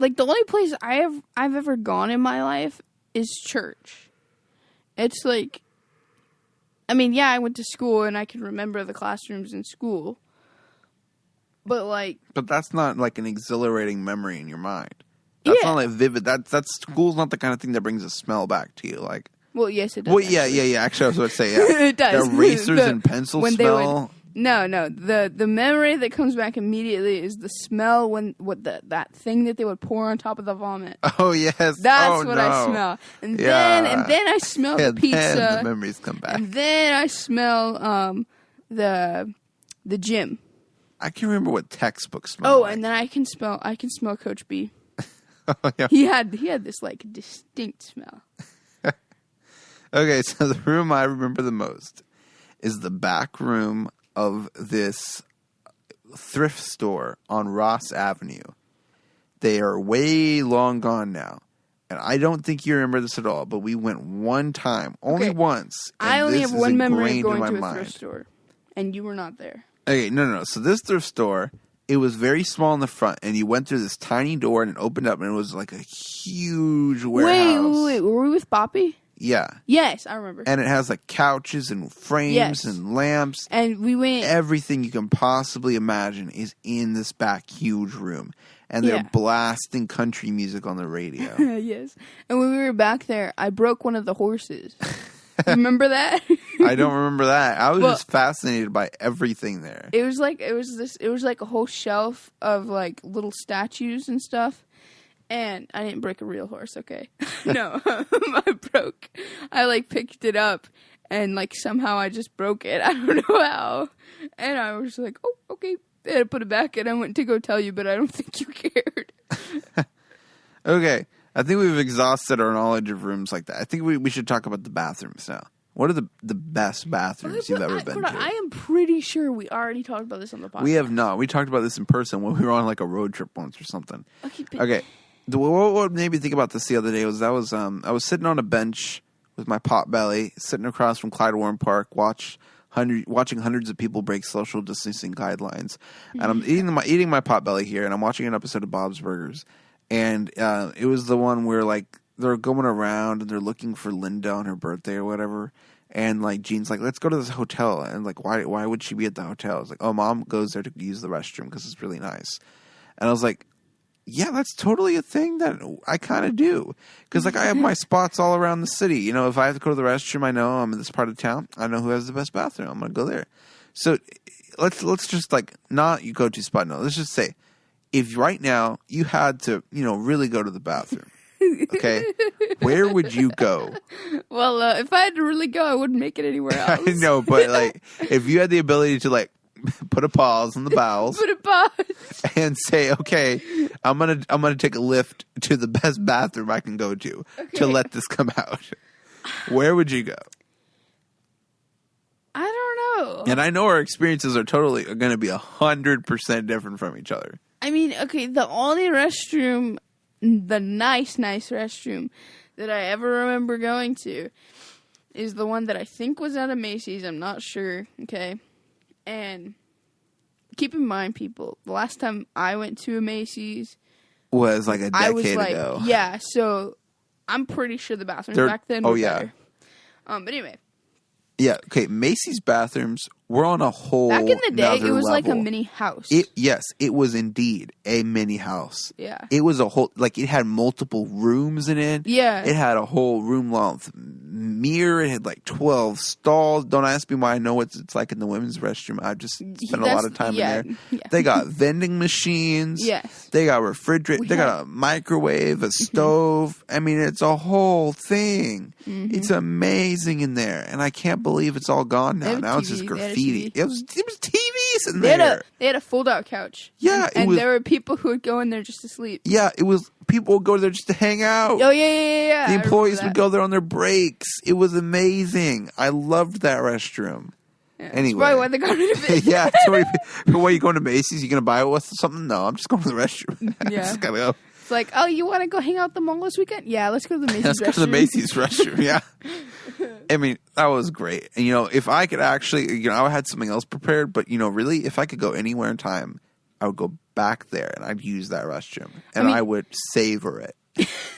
only place I've ever gone in my life is church. It's like, I mean, yeah, I went to school and I can remember the classrooms in school. But that's not like an exhilarating memory in your mind. That's not like vivid. That's school's not the kind of thing that brings a smell back to you. Like, well, yes, it does. Well, yeah. Actually, I was about to say, yeah. It does. The erasers and pencil smell. No. The memory that comes back immediately is the smell that thing that they would pour on top of the vomit. Oh yes, That's what I smell. And then I smell the pizza. Then the memories come back. And then I smell the gym. I can't remember what textbooks smell. Oh, and then I can smell Coach B. Oh, yeah. He had this like distinct smell. Okay, so the room I remember the most is the back room of this thrift store on Ross Avenue. They are way long gone now. And I don't think you remember this at all, but we went one time, only once. I only have one memory of going to a thrift store, and you were not there. Okay, no. So this thrift store, it was very small in the front, and you went through this tiny door, and it opened up, and it was like a huge warehouse. Wait. Were we with Poppy? Yeah. Yes, I remember. And it has like couches and frames and lamps. And we went... Everything you can possibly imagine is in this back huge room. And they're blasting country music on the radio. Yes. And when we were back there, I broke one of the horses. Remember that? I don't remember that. I was just fascinated by everything there. It was like a whole shelf of like little statues and stuff. And I didn't break a real horse, okay? No. I like picked it up and like somehow I just broke it. I don't know how. And I was like, oh, okay. And I put it back and I went to go tell you, but I don't think you cared. Okay. I think we've exhausted our knowledge of rooms like that. I think we should talk about the bathrooms now. What are the best bathrooms you've ever been to? I am pretty sure we already talked about this on the podcast. We have not. We talked about this in person when we were on like a road trip once or something. Okay. What made me think about this the other day was I was sitting on a bench with my pot belly, sitting across from Clyde Warren Park, watching hundreds of people break social distancing guidelines, and I'm eating my pot belly here, and I'm watching an episode of Bob's Burgers, and it was the one where like they're going around and they're looking for Linda on her birthday or whatever, and like Jean's like, let's go to this hotel, and like why would she be at the hotel? It's like, oh, Mom goes there to use the restroom because it's really nice, and I was like, yeah, that's totally a thing that I kind of do. Because, like, I have my spots all around the city. You know, if I have to go to the restroom, I know I'm in this part of town. I know who has the best bathroom. I'm going to go there. So, let's just, like, not you go-to spot. No, let's just say, if right now you had to, you know, really go to the bathroom, okay, where would you go? Well, if I had to really go, I wouldn't make it anywhere else. I know, but, like, if you had the ability to, like, put a pause on the bowels. Put a pause. And say, okay, I'm gonna take a lift to the best bathroom I can go to let this come out. Where would you go? I don't know. And I know our experiences are going to be 100% different from each other. I mean, okay, the only restroom, the nice restroom that I ever remember going to is the one that I think was at a Macy's. I'm not sure. Okay. And keep in mind, people, the last time I went to a Macy's was like a decade ago. Yeah, so I'm pretty sure the bathrooms back then were better. But anyway. Yeah, okay, Macy's bathrooms were on a whole back in the day, it was level. like a mini house. Yes, it was indeed a mini house. Yeah. It was a whole, like, it had multiple rooms in it. Yeah. It had a whole room-length mirror. It had, like, 12 stalls. Don't ask me why I know what it's like in the women's restroom. I've just spent a lot of time in there. Yeah. They got vending machines. Yes. They got refrigerator. They got a microwave, a stove. I mean, it's a whole thing. Mm-hmm. It's amazing in there. And I can't believe it's all gone now. Now it's just graffiti. It was TVs in there. They had a fold-out couch. Yeah, and there were people who would go in there just to sleep. Yeah, it was. People would go there just to hang out. Oh yeah. The employees would go there on their breaks. It was amazing. I loved that restroom. Yeah, anyway, that's probably why they got rid of it. Yeah. So why are you going to Macy's? You gonna buy it with something? No, I'm just going to the restroom. Yeah. Just gotta go. It's like, oh, you want to go hang out at the mall this weekend? Yeah, let's go to the Macy's restroom. Let's go to the Macy's restroom, yeah. I mean, that was great. And, you know, if I could actually, you know, I had something else prepared, but, you know, really, if I could go anywhere in time, I would go back there and I'd use that restroom. And I would savor it.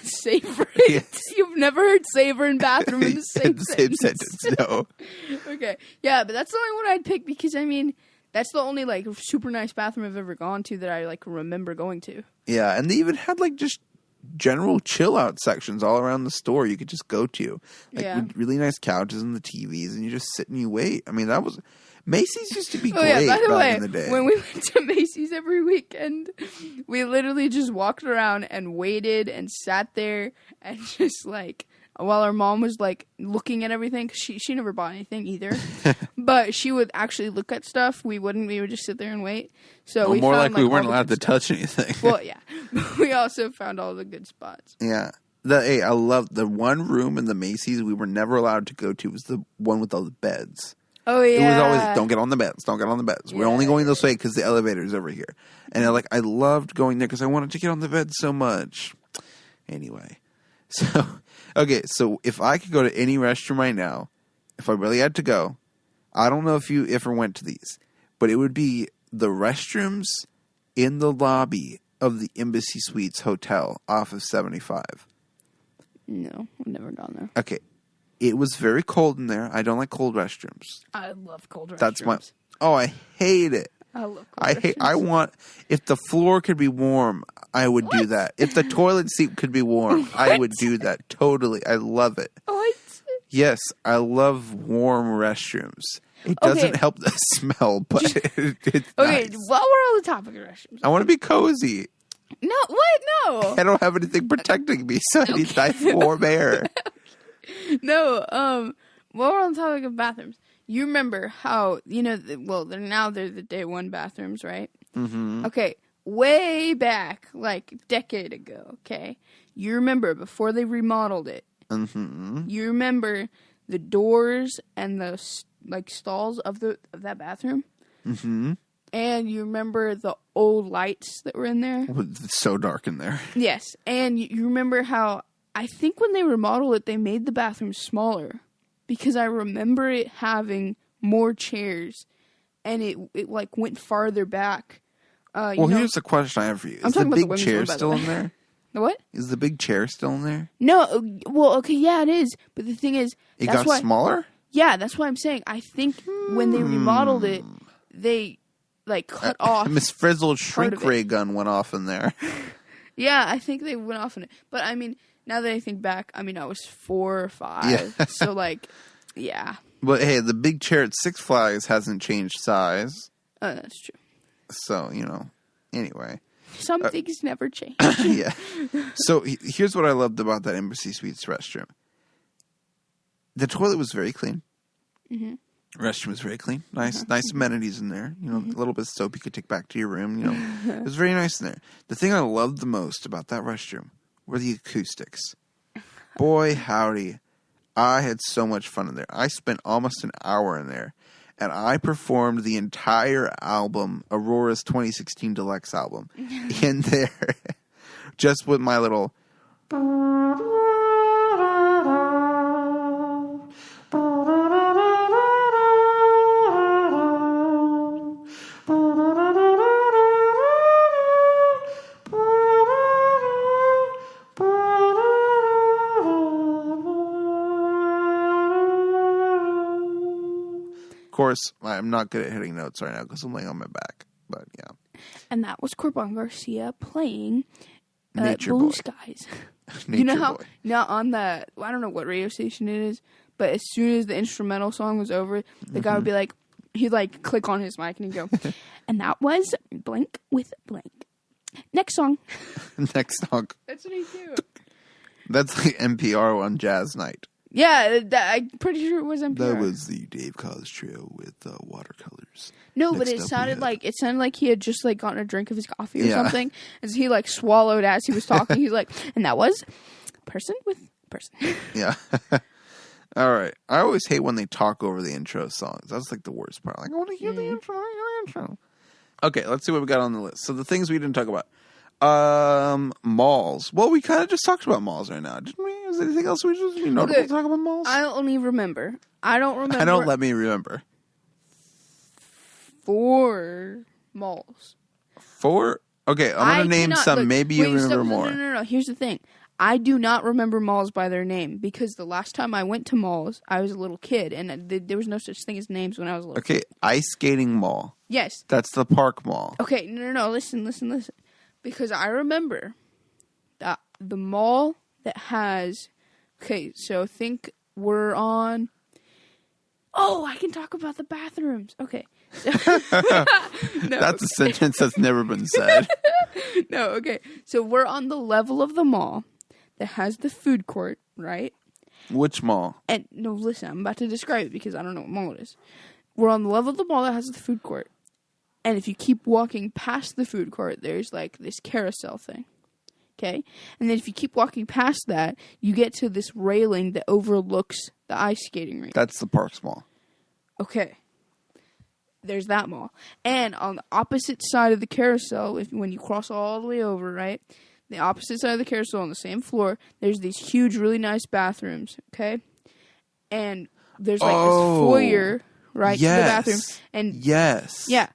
Savor it? Yes. You've never heard savor and bathroom in the same sentence. No. Okay. Yeah, but that's the only one I'd pick because, I mean, that's the only, like, super nice bathroom I've ever gone to that I, like, remember going to. Yeah, and they even had, like, just general chill out sections all around the store you could just go to. Like with really nice couches and the TVs, and you just sit and you wait. I mean, that was... Macy's used to be great back in the day. When we went to Macy's every weekend, we literally just walked around and waited and sat there and just like, while our mom was like looking at everything, 'cause she never bought anything either, but she would actually look at stuff. We wouldn't. We would just sit there and wait. So we more found, like we weren't allowed to touch anything. Well, yeah, but we also found all the good spots. Yeah. I love the one room in the Macy's we were never allowed to go to was the one with all the beds. Oh, yeah. It was always, don't get on the beds, don't get on the beds. We're only going this way because the elevator's over here. And I loved going there because I wanted to get on the bed so much. Anyway. So if I could go to any restroom right now, if I really had to go, I don't know if you ever went to these, but it would be the restrooms in the lobby of the Embassy Suites Hotel off of 75. No, I've never gone there. Okay. It was very cold in there. I don't like cold restrooms. I love cold restrooms. That's my... Oh, I hate it. I love cold restrooms. I want... If the floor could be warm, I would do that. If the toilet seat could be warm, I would do that. Totally. I love it. What? Yes, I love warm restrooms. It doesn't help the smell, but it's nice. While we're on the topic of restrooms. I want to be cozy. No, what? No. I don't have anything protecting me, so I need nice warm air. No, while we're on the topic of bathrooms, you remember how, they're the day one bathrooms, right? Mm-hmm. Okay, way back, like a decade ago, okay? You remember before they remodeled it. Mm-hmm. You remember the doors and the, stalls of that bathroom? Mm-hmm. And you remember the old lights that were in there? It's so dark in there. Yes, and you remember how... I think when they remodeled it, they made the bathroom smaller because I remember it having more chairs and it went farther back. Here's the question I have for you. Is the big chair still in there? The what? Is the big chair still in there? No. Well, okay, yeah, it is. But the thing is... It got smaller? Yeah, that's what I'm saying. I think when they remodeled it, they cut off... Miss Frizzle's shrink ray gun went off in there. Yeah, I think they went off in it. But I mean... Now that I think back, I was 4 or 5. Yeah. So, yeah. But, hey, the big chair at Six Flags hasn't changed size. Oh, that's true. So, anyway. Some things never change. Yeah. So, here's what I loved about that Embassy Suites restroom. The toilet was very clean. Mm-hmm. Restroom was very clean. Nice amenities in there. A little bit of soap you could take back to your room. It was very nice in there. The thing I loved the most about that restroom were the acoustics. Boy, howdy. I had so much fun in there. I spent almost an hour in there, and I performed the entire album, Aurora's 2016 Deluxe album, in there, just with my little... Of course, I'm not good at hitting notes right now because I'm laying on my back. But yeah. And that was Corbin Garcia playing Nature Blue Boy. Skies. Nature how Boy. now on the I don't know what radio station it is, but as soon as the instrumental song was over, the guy would be like, he'd click on his mic and he'd go, and that was blank with blank. Next song. Next song. That's what he do. That's like NPR on Jazz Night. Yeah, I'm pretty sure it was NPR. That was the Dave Koz Trio with watercolors. No, but it sounded like he had just gotten a drink of his coffee or something, as he swallowed as he was talking. He's like, and that was person with person. Yeah. All right. I always hate when they talk over the intro songs. That's the worst part. I want to hear the intro. Okay, let's see what we got on the list. So the things we didn't talk about. Malls. Well, we kind of just talked about malls right now, didn't we? Is there anything else we notable to talk about malls? I only remember. I don't remember. I don't let me remember. 4 malls. 4? Okay, I'm going to name some. Look, maybe you remember more. No. Here's the thing. I do not remember malls by their name because the last time I went to malls, I was a little kid, and there was no such thing as names when I was a little kid. Okay, Ice Skating Mall. Yes. That's the Park Mall. Okay, no. Listen. Because I remember that the mall that has... Okay, so think we're on... Oh, I can talk about the bathrooms. Okay. So, no. That's a sentence that's never been said. No, okay. So we're on the level of the mall that has the food court, right? Which mall? And no, listen, I'm about to describe it because I don't know what mall it is. We're on the level of the mall that has the food court. And if you keep walking past the food court, there's like this carousel thing. Okay? And then if you keep walking past that, you get to this railing that overlooks the ice skating rink. That's the Parks Mall. Okay. There's that mall. And on the opposite side of the carousel, when you cross all the way over, right? The opposite side of the carousel on the same floor, there's these huge, really nice bathrooms, okay? And there's like this foyer, right, yes. to the bathroom. And yes. Yeah.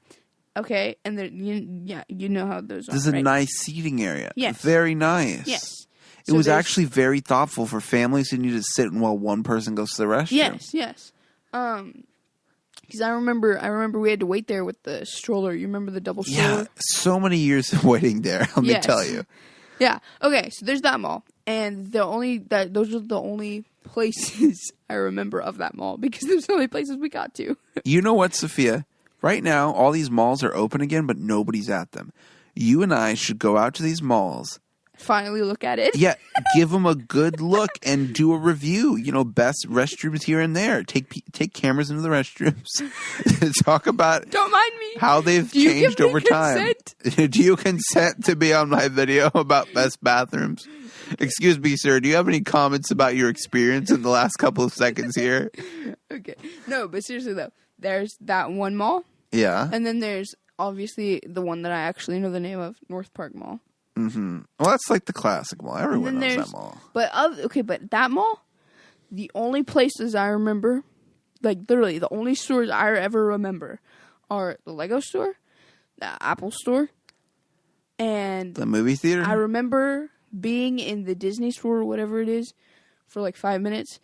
Okay. And there, you know how those are, There's a right? nice seating area. Yes. Very nice. Yes. It was actually very thoughtful for families who need to sit while one person goes to the restroom. Yes. Because I remember we had to wait there with the stroller. You remember the double stroller? Yeah, so many years of waiting there. Let me tell you. Yeah. Okay. So there's that mall, and those are the only places I remember of that mall because those are the only places we got to. You know what, Sophia? Right now, all these malls are open again, but nobody's at them. You and I should go out to these malls. Finally look at it. Yeah, give them a good look and do a review. You know, best restrooms here and there. Take cameras into the restrooms. Talk about Don't mind me. How they've changed over time. Do you consent to be on my video about best bathrooms? Excuse me, sir. Do you have any comments about your experience in the last couple of seconds here? Okay. No, but seriously though, there's that one mall. Yeah. And then there's obviously the one that I actually know the name of, North Park Mall. Mm-hmm. Well, that's like the classic mall. Everyone knows that mall. But that mall, the only places I remember, like literally the only stores I ever remember are the Lego store, the Apple store, and the movie theater. I remember being in the Disney store or whatever it is for like 5 minutes.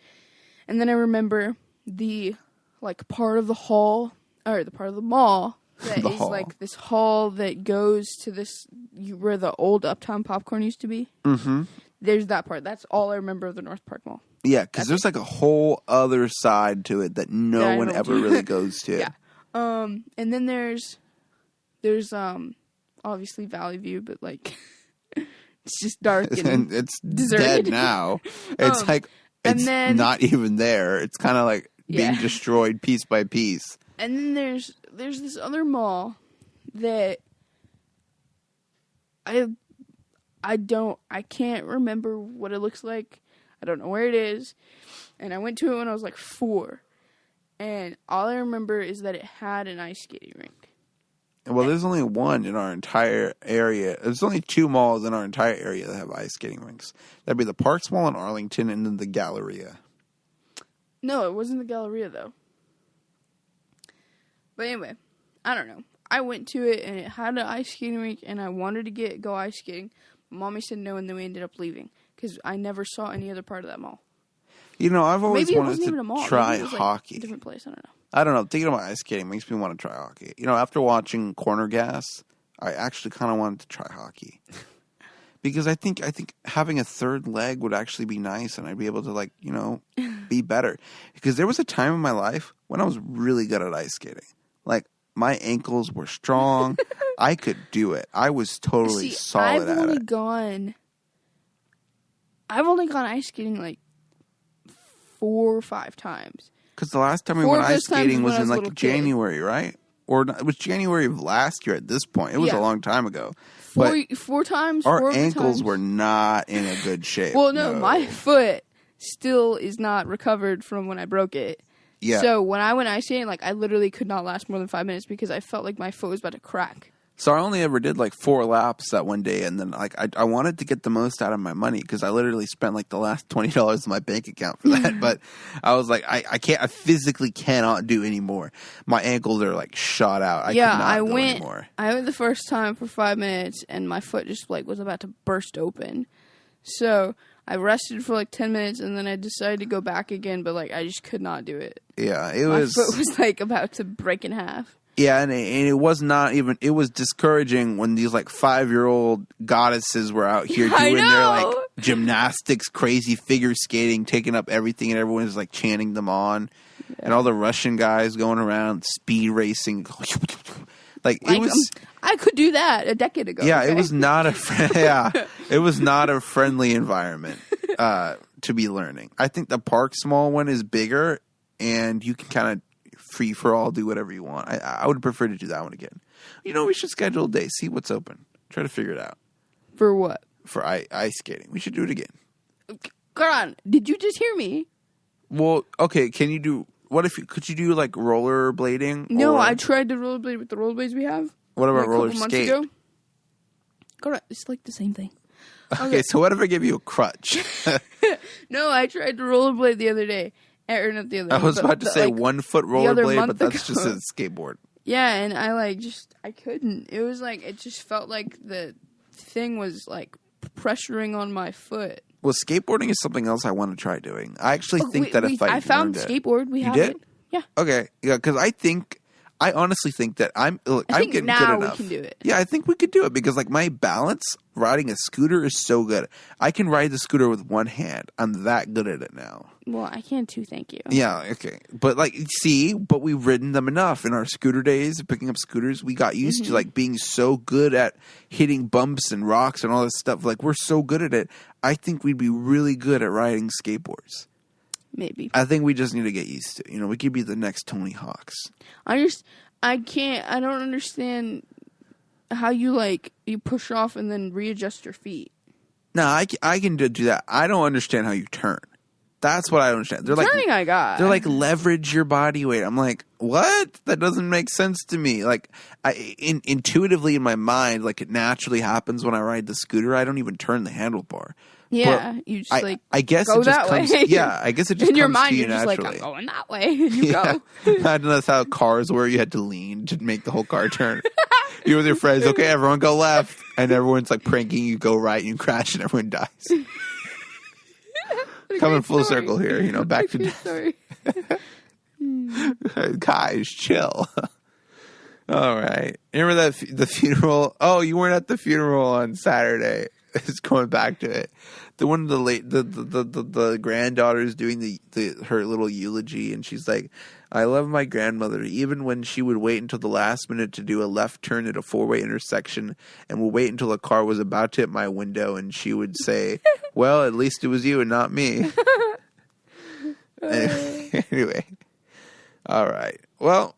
And then I remember the like part of the hall or the part of the mall that is like this hall that goes to this where the old Uptown Popcorn used to be. Mm-hmm. There's that part. That's all I remember of the North Park Mall. Yeah, because there's like a whole other side to it that no one ever really goes to. Yeah. And then there's obviously Valley View, but like it's just dark and it's deserted. dead now. It's it's not even there. It's kind of like being destroyed piece by piece. And then there's this other mall that I can't remember what it looks like. I don't know where it is. And I went to it when I was like 4. And all I remember is that it had an ice skating rink. Well, there's only one in our entire area. There's only 2 malls in our entire area that have ice skating rinks. That'd be the Parks Mall in Arlington and then the Galleria. No, it wasn't the Galleria, though. But anyway, I don't know. I went to it, and it had an ice skating rink, and I wanted to go ice skating. Mommy said no, and then we ended up leaving because I never saw any other part of that mall. You know, I've always wanted even a mall. to try Maybe it was, like, hockey. A different place, I don't know. I don't know. Thinking about ice skating makes me want to try hockey. You know, after watching Corner Gas, I actually kind of wanted to try hockey. Because I think having a third leg would actually be nice, and I'd be able to, like, you know, be better. Because there was a time in my life when I was really good at ice skating. Like, my ankles were strong. I could do it. I was totally solid at it. I've only gone ice skating, like, 4 or 5 times. Because the last time we went ice skating was in, like, January, right? Or it was January of last year at this point. It was a long time ago. Four times. Our ankles were not in a good shape. Well, no, my foot still is not recovered from when I broke it. Yeah. So when I went ice skating, like, I literally could not last more than 5 minutes because I felt like my foot was about to crack. So I only ever did like 4 laps that one day, and then like I wanted to get the most out of my money because I literally spent like the last $20 in my bank account for that. But I was like, I physically cannot do anymore. My ankles are like shot out. I could not go anymore. I went the first time for 5 minutes, and my foot just like was about to burst open. So I rested for like 10 minutes, and then I decided to go back again, but like I just could not do it. Yeah, my foot was like about to break in half. Yeah, and it was not even, it was discouraging when these like 5-year-old goddesses were out here doing their like gymnastics, crazy figure skating, taking up everything, and everyone is like chanting them on. Yeah. And all the Russian guys going around speed racing. Like it was. I could do that a decade ago. Yeah, okay? it was not it was not a friendly environment to be learning. I think the Park Small one is bigger, and you can kind of free for all, do whatever you want. I would prefer to do that one again. You know, we should schedule a day, see what's open, try to figure it out. For what? For ice skating. We should do it again. Come on, did you just hear me? Well, okay. Could you do like rollerblading? No, I tried to rollerblade with the rollerblades we have. What about like roller skate? It's like the same thing. Okay, so what if I give you a crutch? No, I tried to rollerblade the other day. Or not the other day. I was about to say like 1 foot rollerblade, but that's just a skateboard. Yeah, and I couldn't. It was like, it just felt like the thing was like pressuring on my foot. Well, skateboarding is something else I want to try doing. I actually think that if I found learned skateboard, we you have did? it. Yeah. Okay, yeah, because I honestly think that I'm getting now good enough. We can do it. Yeah, I think we could do it because like my balance riding a scooter is so good. I can ride the scooter with one hand. I'm that good at it now. Well, I can too, thank you. Yeah, okay. But but we've ridden them enough in our scooter days, picking up scooters. We got used to like being so good at hitting bumps and rocks and all this stuff. Like we're so good at it. I think we'd be really good at riding skateboards. Maybe. I think we just need to get used to it. You know, we could be the next Tony Hawks. I don't understand how you push off and then readjust your feet. No, I can do that. I don't understand how you turn. That's what I don't understand. They're Turning, I got. They're like leverage your body weight. I'm like, what? That doesn't make sense to me. Like, intuitively in my mind, like it naturally happens when I ride the scooter. I don't even turn the handlebar. Yeah, but you just I guess go it just that comes. way. Yeah, I guess it just in your comes mind. to you You're just naturally. like, I'm going that way, and you go. Imagine that's how cars were. You had to lean to make the whole car turn. You with your friends, okay, everyone go left, and everyone's like pranking you, go right, and you crash, and everyone dies. Coming full circle here, you know, back to story. Guys, chill. All right. Remember the funeral? Oh, you weren't at the funeral on Saturday. It's going back to it. The granddaughter's doing her little eulogy, and she's like, I love my grandmother, even when she would wait until the last minute to do a left turn at a 4-way intersection and would wait until a car was about to hit my window, and she would say, well, at least it was you and not me. Anyway. All right. Well,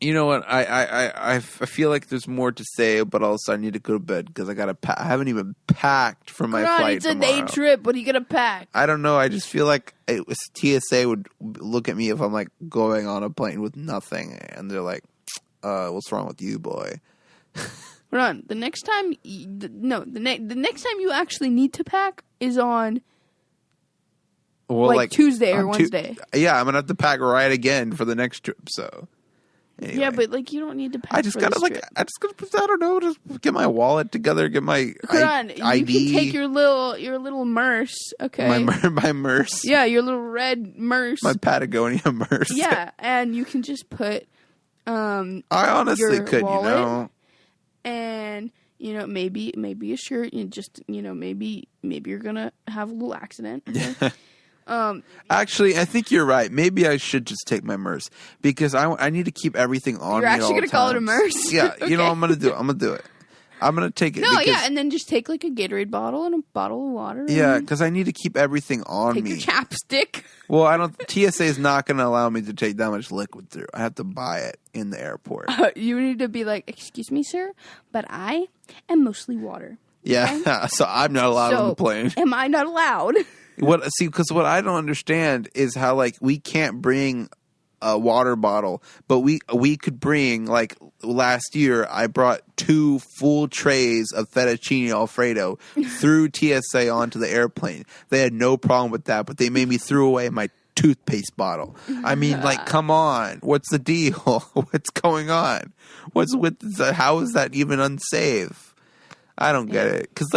you know what? I feel like there's more to say, but also I need to go to bed because I haven't even packed for my flight it's a tomorrow. day trip. What are you gonna pack? I don't know. I just feel like TSA would look at me if I'm like going on a plane with nothing, and they're like, "What's wrong with you, boy?" Ron, the next time, the next time you actually need to pack is on. Well, like Tuesday or Wednesday. Yeah, I'm gonna have to pack right again for the next trip. So. Anyway. Yeah, but you don't need to pack. I just gotta I don't know, just get my wallet together, get my ID. You can take your little merce, okay? My merce. Yeah, your little red merce. My Patagonia merce. Yeah, and you can just put I honestly your could, wallet, you know. And maybe a shirt, and just maybe you're gonna have a little accident. Okay? Actually, I think you're right. Maybe I should just take my merce because I need to keep everything on. You're me actually going to call it a merce? Yeah, Okay. You know, I'm gonna do it. I'm gonna take it. No, yeah, and then just take like a Gatorade bottle and a bottle of water. Yeah, because I need to keep everything on take me. Take your chapstick. Well, TSA is not going to allow me to take that much liquid through. I have to buy it in the airport. You need to be like, excuse me, sir, but I am mostly water. Yeah, okay? So I'm not allowed on the plane. Am I not allowed? Because what I don't understand is how we can't bring a water bottle, but we could bring last year I brought 2 full trays of fettuccine Alfredo through TSA onto the airplane. They had no problem with that, but they made me throw away my toothpaste bottle. I mean, come on, what's the deal? What's going on? How is that even unsafe? I don't get it because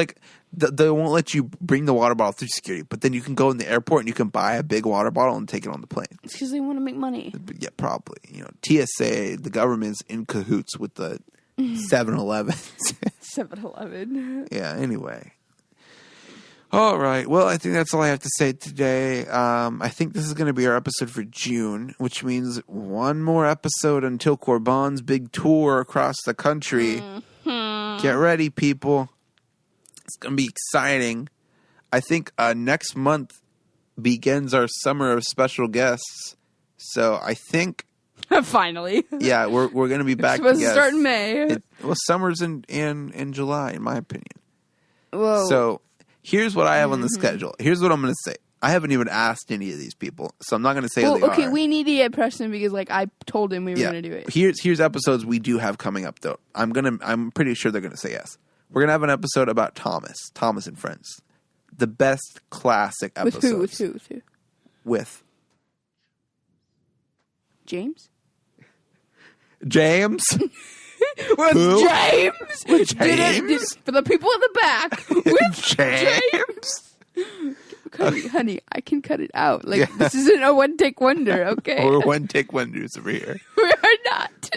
they won't let you bring the water bottle through security, but then you can go in the airport and you can buy a big water bottle and take it on the plane. It's because they want to make money. Yeah, probably. TSA, the government's in cahoots with the 7-Elevens. 7-Eleven. Yeah, anyway. All right. Well, I think that's all I have to say today. I think this is going to be our episode for June, which means one more episode until Corbin's big tour across the country. Mm-hmm. Get ready, people. It's going to be exciting. I think next month begins our summer of special guests. So I think... Finally. Yeah, we're going to be back. It's supposed to start in May. Summer's in July, in my opinion. Whoa. So... Here's what I have on the schedule. Here's what I'm going to say. I haven't even asked any of these people, so I'm not going to say who they are. We need to get Preston because, I told him we were going to do it. Here's episodes we do have coming up, though. I'm pretty sure they're going to say yes. We're going to have an episode about Thomas and Friends, the best classic episodes. With who? With James. James. With James. With James. For the people in the back. With James. Honey, I can cut it out. This isn't a one-take wonder, okay? We're one-take wonders over here. We are not.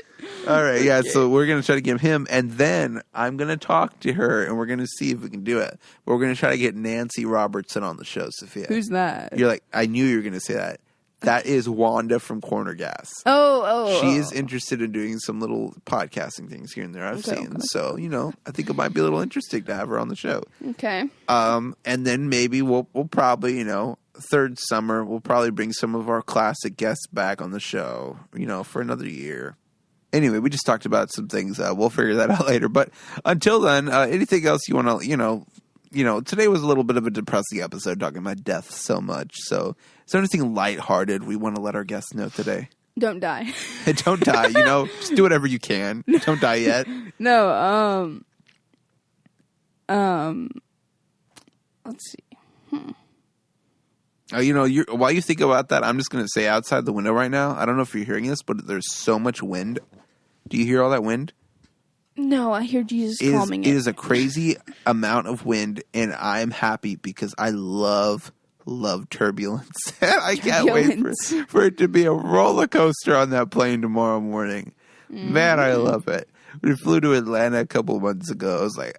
All right, yeah, so we're going to try to get him, and then I'm going to talk to her, and we're going to see if we can do it. But we're going to try to get Nancy Robertson on the show, Sophia. Who's that? You're like, I knew you were going to say that. That is Wanda from Corner Gas. Oh. She is interested in doing some little podcasting things here and there I've seen. Okay. So, I think it might be a little interesting to have her on the show. Okay. And then maybe we'll probably, third summer, we'll probably bring some of our classic guests back on the show, for another year. Anyway, we just talked about some things. We'll figure that out later. But until then, anything else you want to, today was a little bit of a depressing episode talking about death so much. So is there anything lighthearted we want to let our guests know today? Don't die. Don't die, just do whatever you can. Don't die yet. No, let's see. While you think about that, I'm just going to say outside the window right now, I don't know if you're hearing this, but there's so much wind. Do you hear all that wind? No, I hear Jesus calming it. It is a crazy amount of wind, and I'm happy because I love turbulence. I can't wait for it to be a roller coaster on that plane tomorrow morning. Man, I love it. We flew to Atlanta a couple months ago. I was like,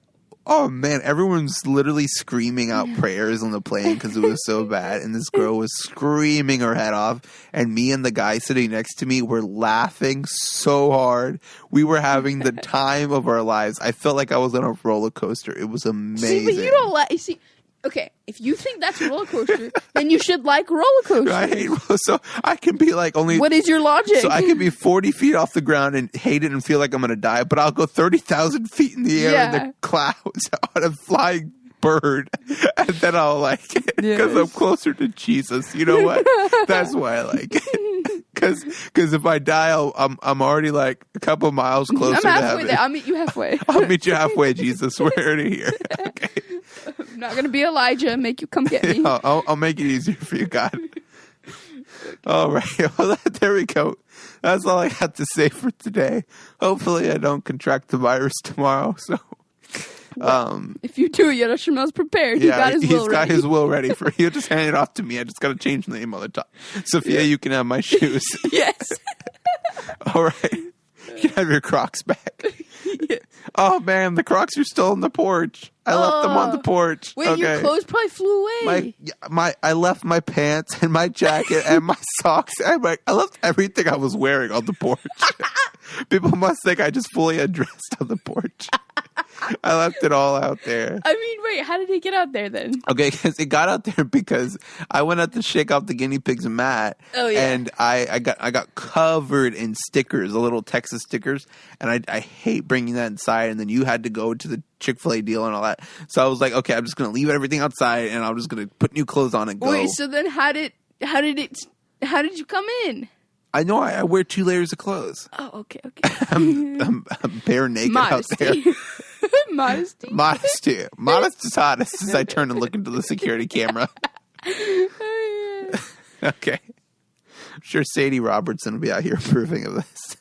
oh man, everyone's literally screaming out prayers on the plane because it was so bad. And this girl was screaming her head off. And me and the guy sitting next to me were laughing so hard. We were having the time of our lives. I felt like I was on a roller coaster. It was amazing. See, but you don't like... See, okay, if you think that's a roller coaster, then you should like roller coasters. I hate roller, so I can be like only... What is your logic? So I can be 40 feet off the ground and hate it and feel like I'm going to die, but I'll go 30,000 feet in the air in the clouds on a flying bird, and then I'll like it because I'm closer to Jesus. You know what? That's why I like it. Because if I die, I'm already like a couple miles closer to heaven. There. I'll meet you halfway. I'll meet you halfway, Jesus. We're already here. Okay. I'm not going to be Elijah and make you come get me. I'll make it easier for you, God. All right. Well, there we go. That's all I have to say for today. Hopefully I don't contract the virus tomorrow. So, if you do, Yerushalayim's prepared. He got his will ready. He's got his will ready for. He'll just hand it off to me. I just got to change the name on the top. Sophia, you can have my shoes. Yes. All right. You can have your Crocs back. Yes. Oh man, the Crocs are still on the porch. I left them on the porch. Wait, your clothes probably flew away. I left my pants and my jacket and my socks. I left everything I was wearing on the porch. People must think I just fully undressed on the porch. I left it all out there. I mean, wait, how did it get out there then? Okay, because it got out there because I went out to shake off the guinea pig's mat. Oh yeah. And I got covered in stickers, the little Texas stickers, and I hate bringing that inside. And then you had to go to the Chick-fil-A deal and all that. So I was like, okay, I'm just gonna leave everything outside, and I'm just gonna put new clothes on and go. Wait, so then how did you come in? I know I wear 2 layers of clothes. Oh, okay. I'm bare naked out there. Modesty. Modest is hottest as I turn and look into the security camera. Okay. I'm sure Sadie Robertson will be out here approving of this.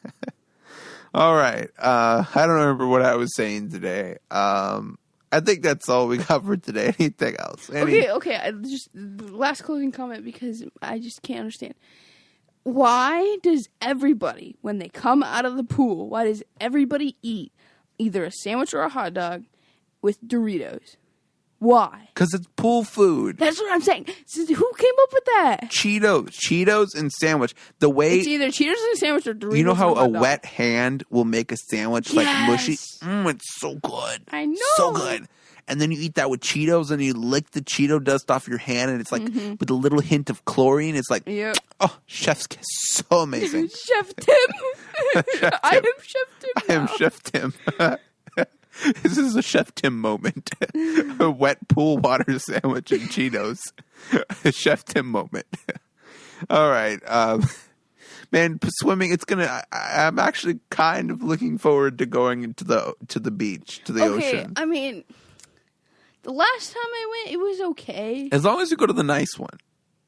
All right. I don't remember what I was saying today. I think that's all we got for today. Anything else? Okay. Just last closing comment because I just can't understand. Why does everybody, when they come out of the pool, why does everybody eat either a sandwich or a hot dog with Doritos? Why? Because it's pool food. That's what I'm saying. So who came up with that? Cheetos and sandwich. The way It's either Cheetos and a sandwich or Doritos. you know how and a hot dog. wet hand will make a sandwich like mushy. It's so good. I know. So good. And then you eat that with Cheetos, and you lick the Cheeto dust off your hand, and it's like with a little hint of chlorine. It's like, Yep. oh, chef's kiss, so amazing. Chef Tim. I am Chef Tim. I am Chef Tim. This is a Chef Tim moment. A wet pool water sandwich and Cheetos. A Chef Tim moment. All right. Man, swimming, it's gonna I'm actually kind of looking forward to going into the beach, to the ocean. I mean, the last time I went, it was okay. As long as you go to the nice one.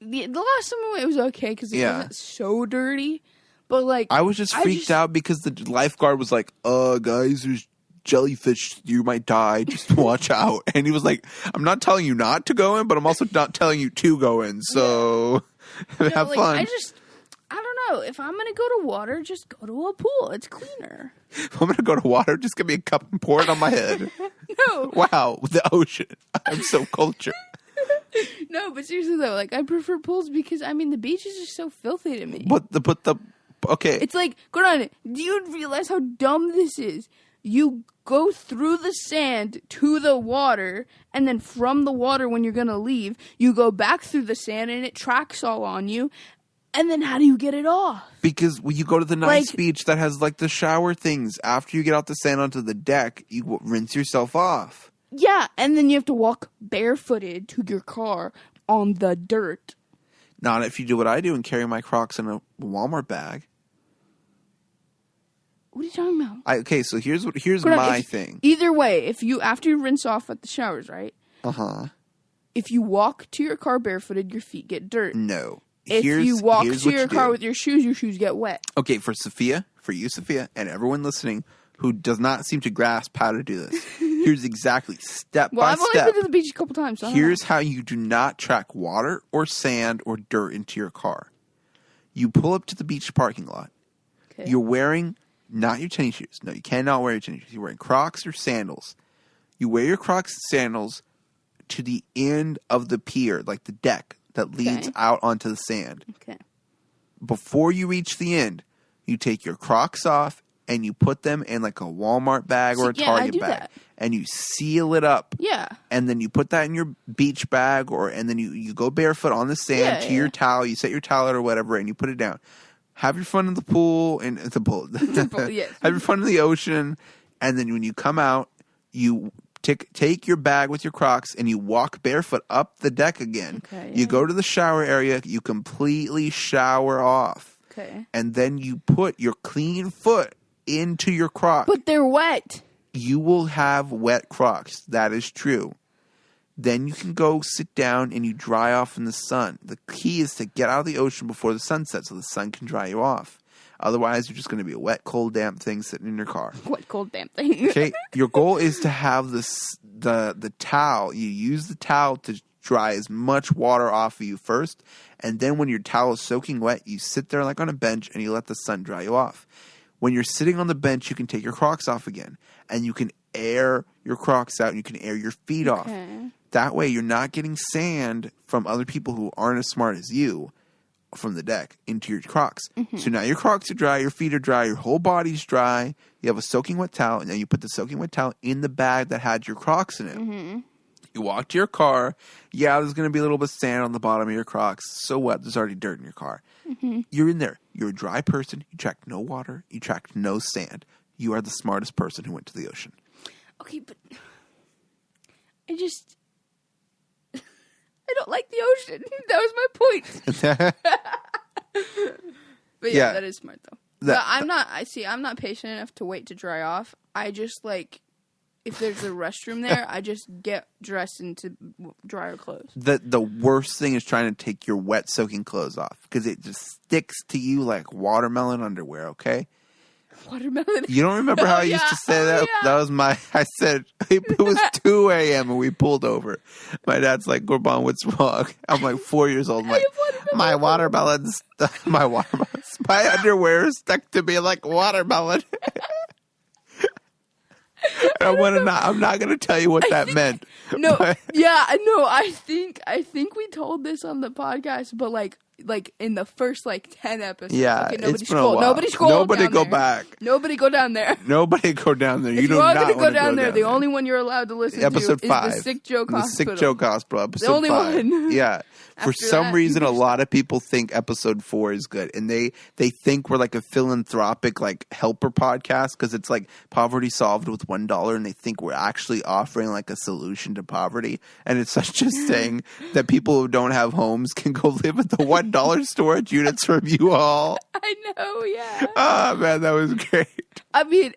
The last time I went, it was okay because it wasn't so dirty. But like, I was just freaked out because the lifeguard was like, guys, there's jellyfish, you might die, just watch out. And he was like, I'm not telling you not to go in, but I'm also not telling you to go in, so have fun. I don't know, if I'm gonna go to water, just go to a pool. It's cleaner. If I'm gonna go to water, just give me a cup and pour it on my head. No. Wow, the ocean. I'm so cultured. No, but seriously though, like, I prefer pools because I mean the beach is just so filthy to me. Okay. It's like, go on, do you realize how dumb this is? You go through the sand to the water, and then from the water, when you're going to leave, you go back through the sand, and it tracks all on you. And then how do you get it off? Because when you go to the nice beach that has, like, the shower things, after you get off the sand onto the deck, you rinse yourself off. Yeah, and then you have to walk barefooted to your car on the dirt. Not if you do what I do and carry my Crocs in a Walmart bag. What are you talking about? So here's my thing. Either way, if you after you rinse off at the showers, right? If you walk to your car barefooted, your feet get dirt. No. If you walk to your car with your shoes get wet. Okay, for you, Sophia, and everyone listening who does not seem to grasp how to do this, here's exactly step by step. Well, I've only been to the beach a couple times. So here's how you do not track water or sand or dirt into your car. You pull up to the beach parking lot. Okay. You're wearing not your tennis shoes. No, you cannot wear your tennis shoes. You're wearing Crocs or sandals. You wear your Crocs and sandals to the end of the pier, like the deck that leads out onto the sand. Okay. Before you reach the end, you take your Crocs off and you put them in like a Walmart bag or a Target bag. That. And you seal it up. Yeah. And then you put that in your beach bag and then you go barefoot on the sand to your towel. You set your towel out or whatever and you put it down. Have your fun in the pool yes. Have your fun in the ocean, and then when you come out, you take your bag with your Crocs and you walk barefoot up the deck again. Okay, you go to the shower area, you completely shower off. Okay. And then you put your clean foot into your Crocs. But they're wet. You will have wet Crocs. That is true. Then you can go sit down and you dry off in the sun. The key is to get out of the ocean before the sun sets so the sun can dry you off. Otherwise, you're just going to be a wet, cold, damp thing sitting in your car. Wet, cold, damp thing. Okay, your goal is to have the towel. You use the towel to dry as much water off of you first. And then when your towel is soaking wet, you sit there like on a bench and you let the sun dry you off. When you're sitting on the bench, you can take your Crocs off again. And you can air your Crocs out and you can air your feet off. That way, you're not getting sand from other people who aren't as smart as you from the deck into your Crocs. Mm-hmm. So now your Crocs are dry, your feet are dry, your whole body's dry. You have a soaking wet towel, and then you put the soaking wet towel in the bag that had your Crocs in it. Mm-hmm. You walk to your car. Yeah, there's going to be a little bit of sand on the bottom of your Crocs. So what? There's already dirt in your car. Mm-hmm. You're in there. You're a dry person. You tracked no water. You tracked no sand. You are the smartest person who went to the ocean. Okay, but I don't like the ocean. That was my point. But yeah, that is smart though. But I'm not patient enough to wait to dry off. I just if there's a restroom there, I just get dressed into drier clothes. The worst thing is trying to take your wet soaking clothes off because it just sticks to you like watermelon underwear, okay? Watermelon. You don't remember how I used to say that? Yeah. That was I said, it was 2 a.m. and we pulled over. My dad's like, Gorban, what's wrong? I'm like 4 years old. I'm like, my watermelons, my underwear is stuck to me like watermelon. I'm not going to tell you what that meant. No, but- I think we told this on the podcast, but like in the first 10 episodes. Yeah, okay, it's been a while. Nobody scroll. Nobody down go there. back. Nobody go down there. Nobody go down there. If you do you are not going to go down there, the there. only one you're allowed to listen Episode to 5. is the Sick Joke Hospital. The Sick Joke Hospital, episode The only 5. one. Yeah. For After some that, reason, you a just- lot of people think episode 4 is good, and they think we're like a philanthropic helper podcast because it's poverty solved with $1, and they think we're actually offering a solution to poverty, and it's such a thing that people who don't have homes can go live at the $1 storage units from you all. I know, yeah. Ah, man, that was great. I mean,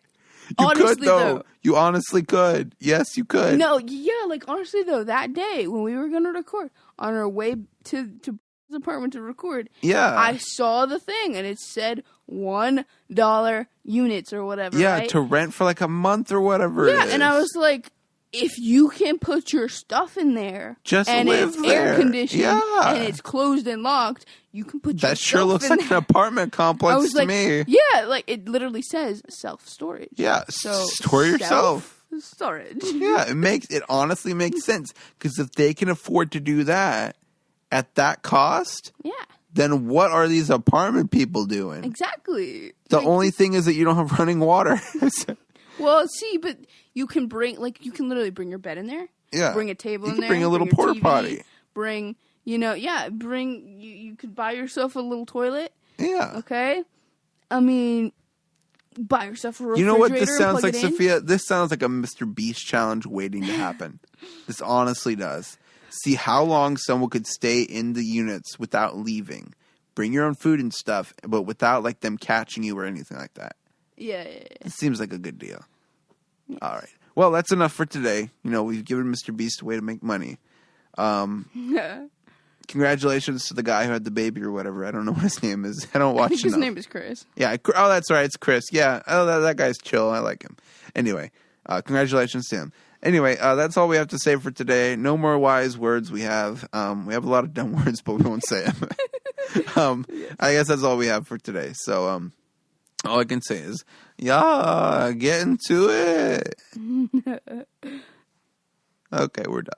You honestly, could though. You honestly could. Yes, you could. No, yeah, honestly though, that day when we were gonna record on our way to his apartment to record, Yeah. I saw the thing and it said $1 units or whatever. Yeah, right? to rent for a month or whatever. Yeah, it is. and I was like, if you can put your stuff in there, Just and live it's there. air conditioned, Yeah. and it's closed and locked, you can put your That sure stuff looks in like an there. apartment I complex was to like, me. yeah, it literally says self-storage. Yeah, So store yourself. Storage. Yeah, it honestly makes sense because if they can afford to do that at that cost, Yeah, then what are these apartment people doing? exactly. The only thing is that you don't have running water. Well, see, but you can bring you can literally bring your bed in there. Yeah. Bring a table You in can there. bring a little your porta TV, potty. Bring you could buy yourself a little toilet. Yeah. Okay. I mean, buy yourself a refrigerator. You know what this and sounds plug like, it in. Sophia? This sounds like a Mr. Beast challenge waiting to happen. This honestly does. See how long someone could stay in the units without leaving. Bring your own food and stuff, but without them catching you or anything like that. Yeah. It seems like a good deal. Yes. All right. Well, that's enough for today. We've given Mr. Beast a way to make money. Congratulations to the guy who had the baby or whatever. I don't know what his name is. I don't watch I think his enough. name is Chris. Yeah. Oh, that's right. It's Chris. Yeah. Oh, that guy's chill. I like him. Anyway, congratulations to him. Anyway, that's all we have to say for today. No more wise words. We have a lot of dumb words, but we won't say them. Yes. I guess that's all we have for today. So, all I can say is, yeah, get into it. Okay, we're done.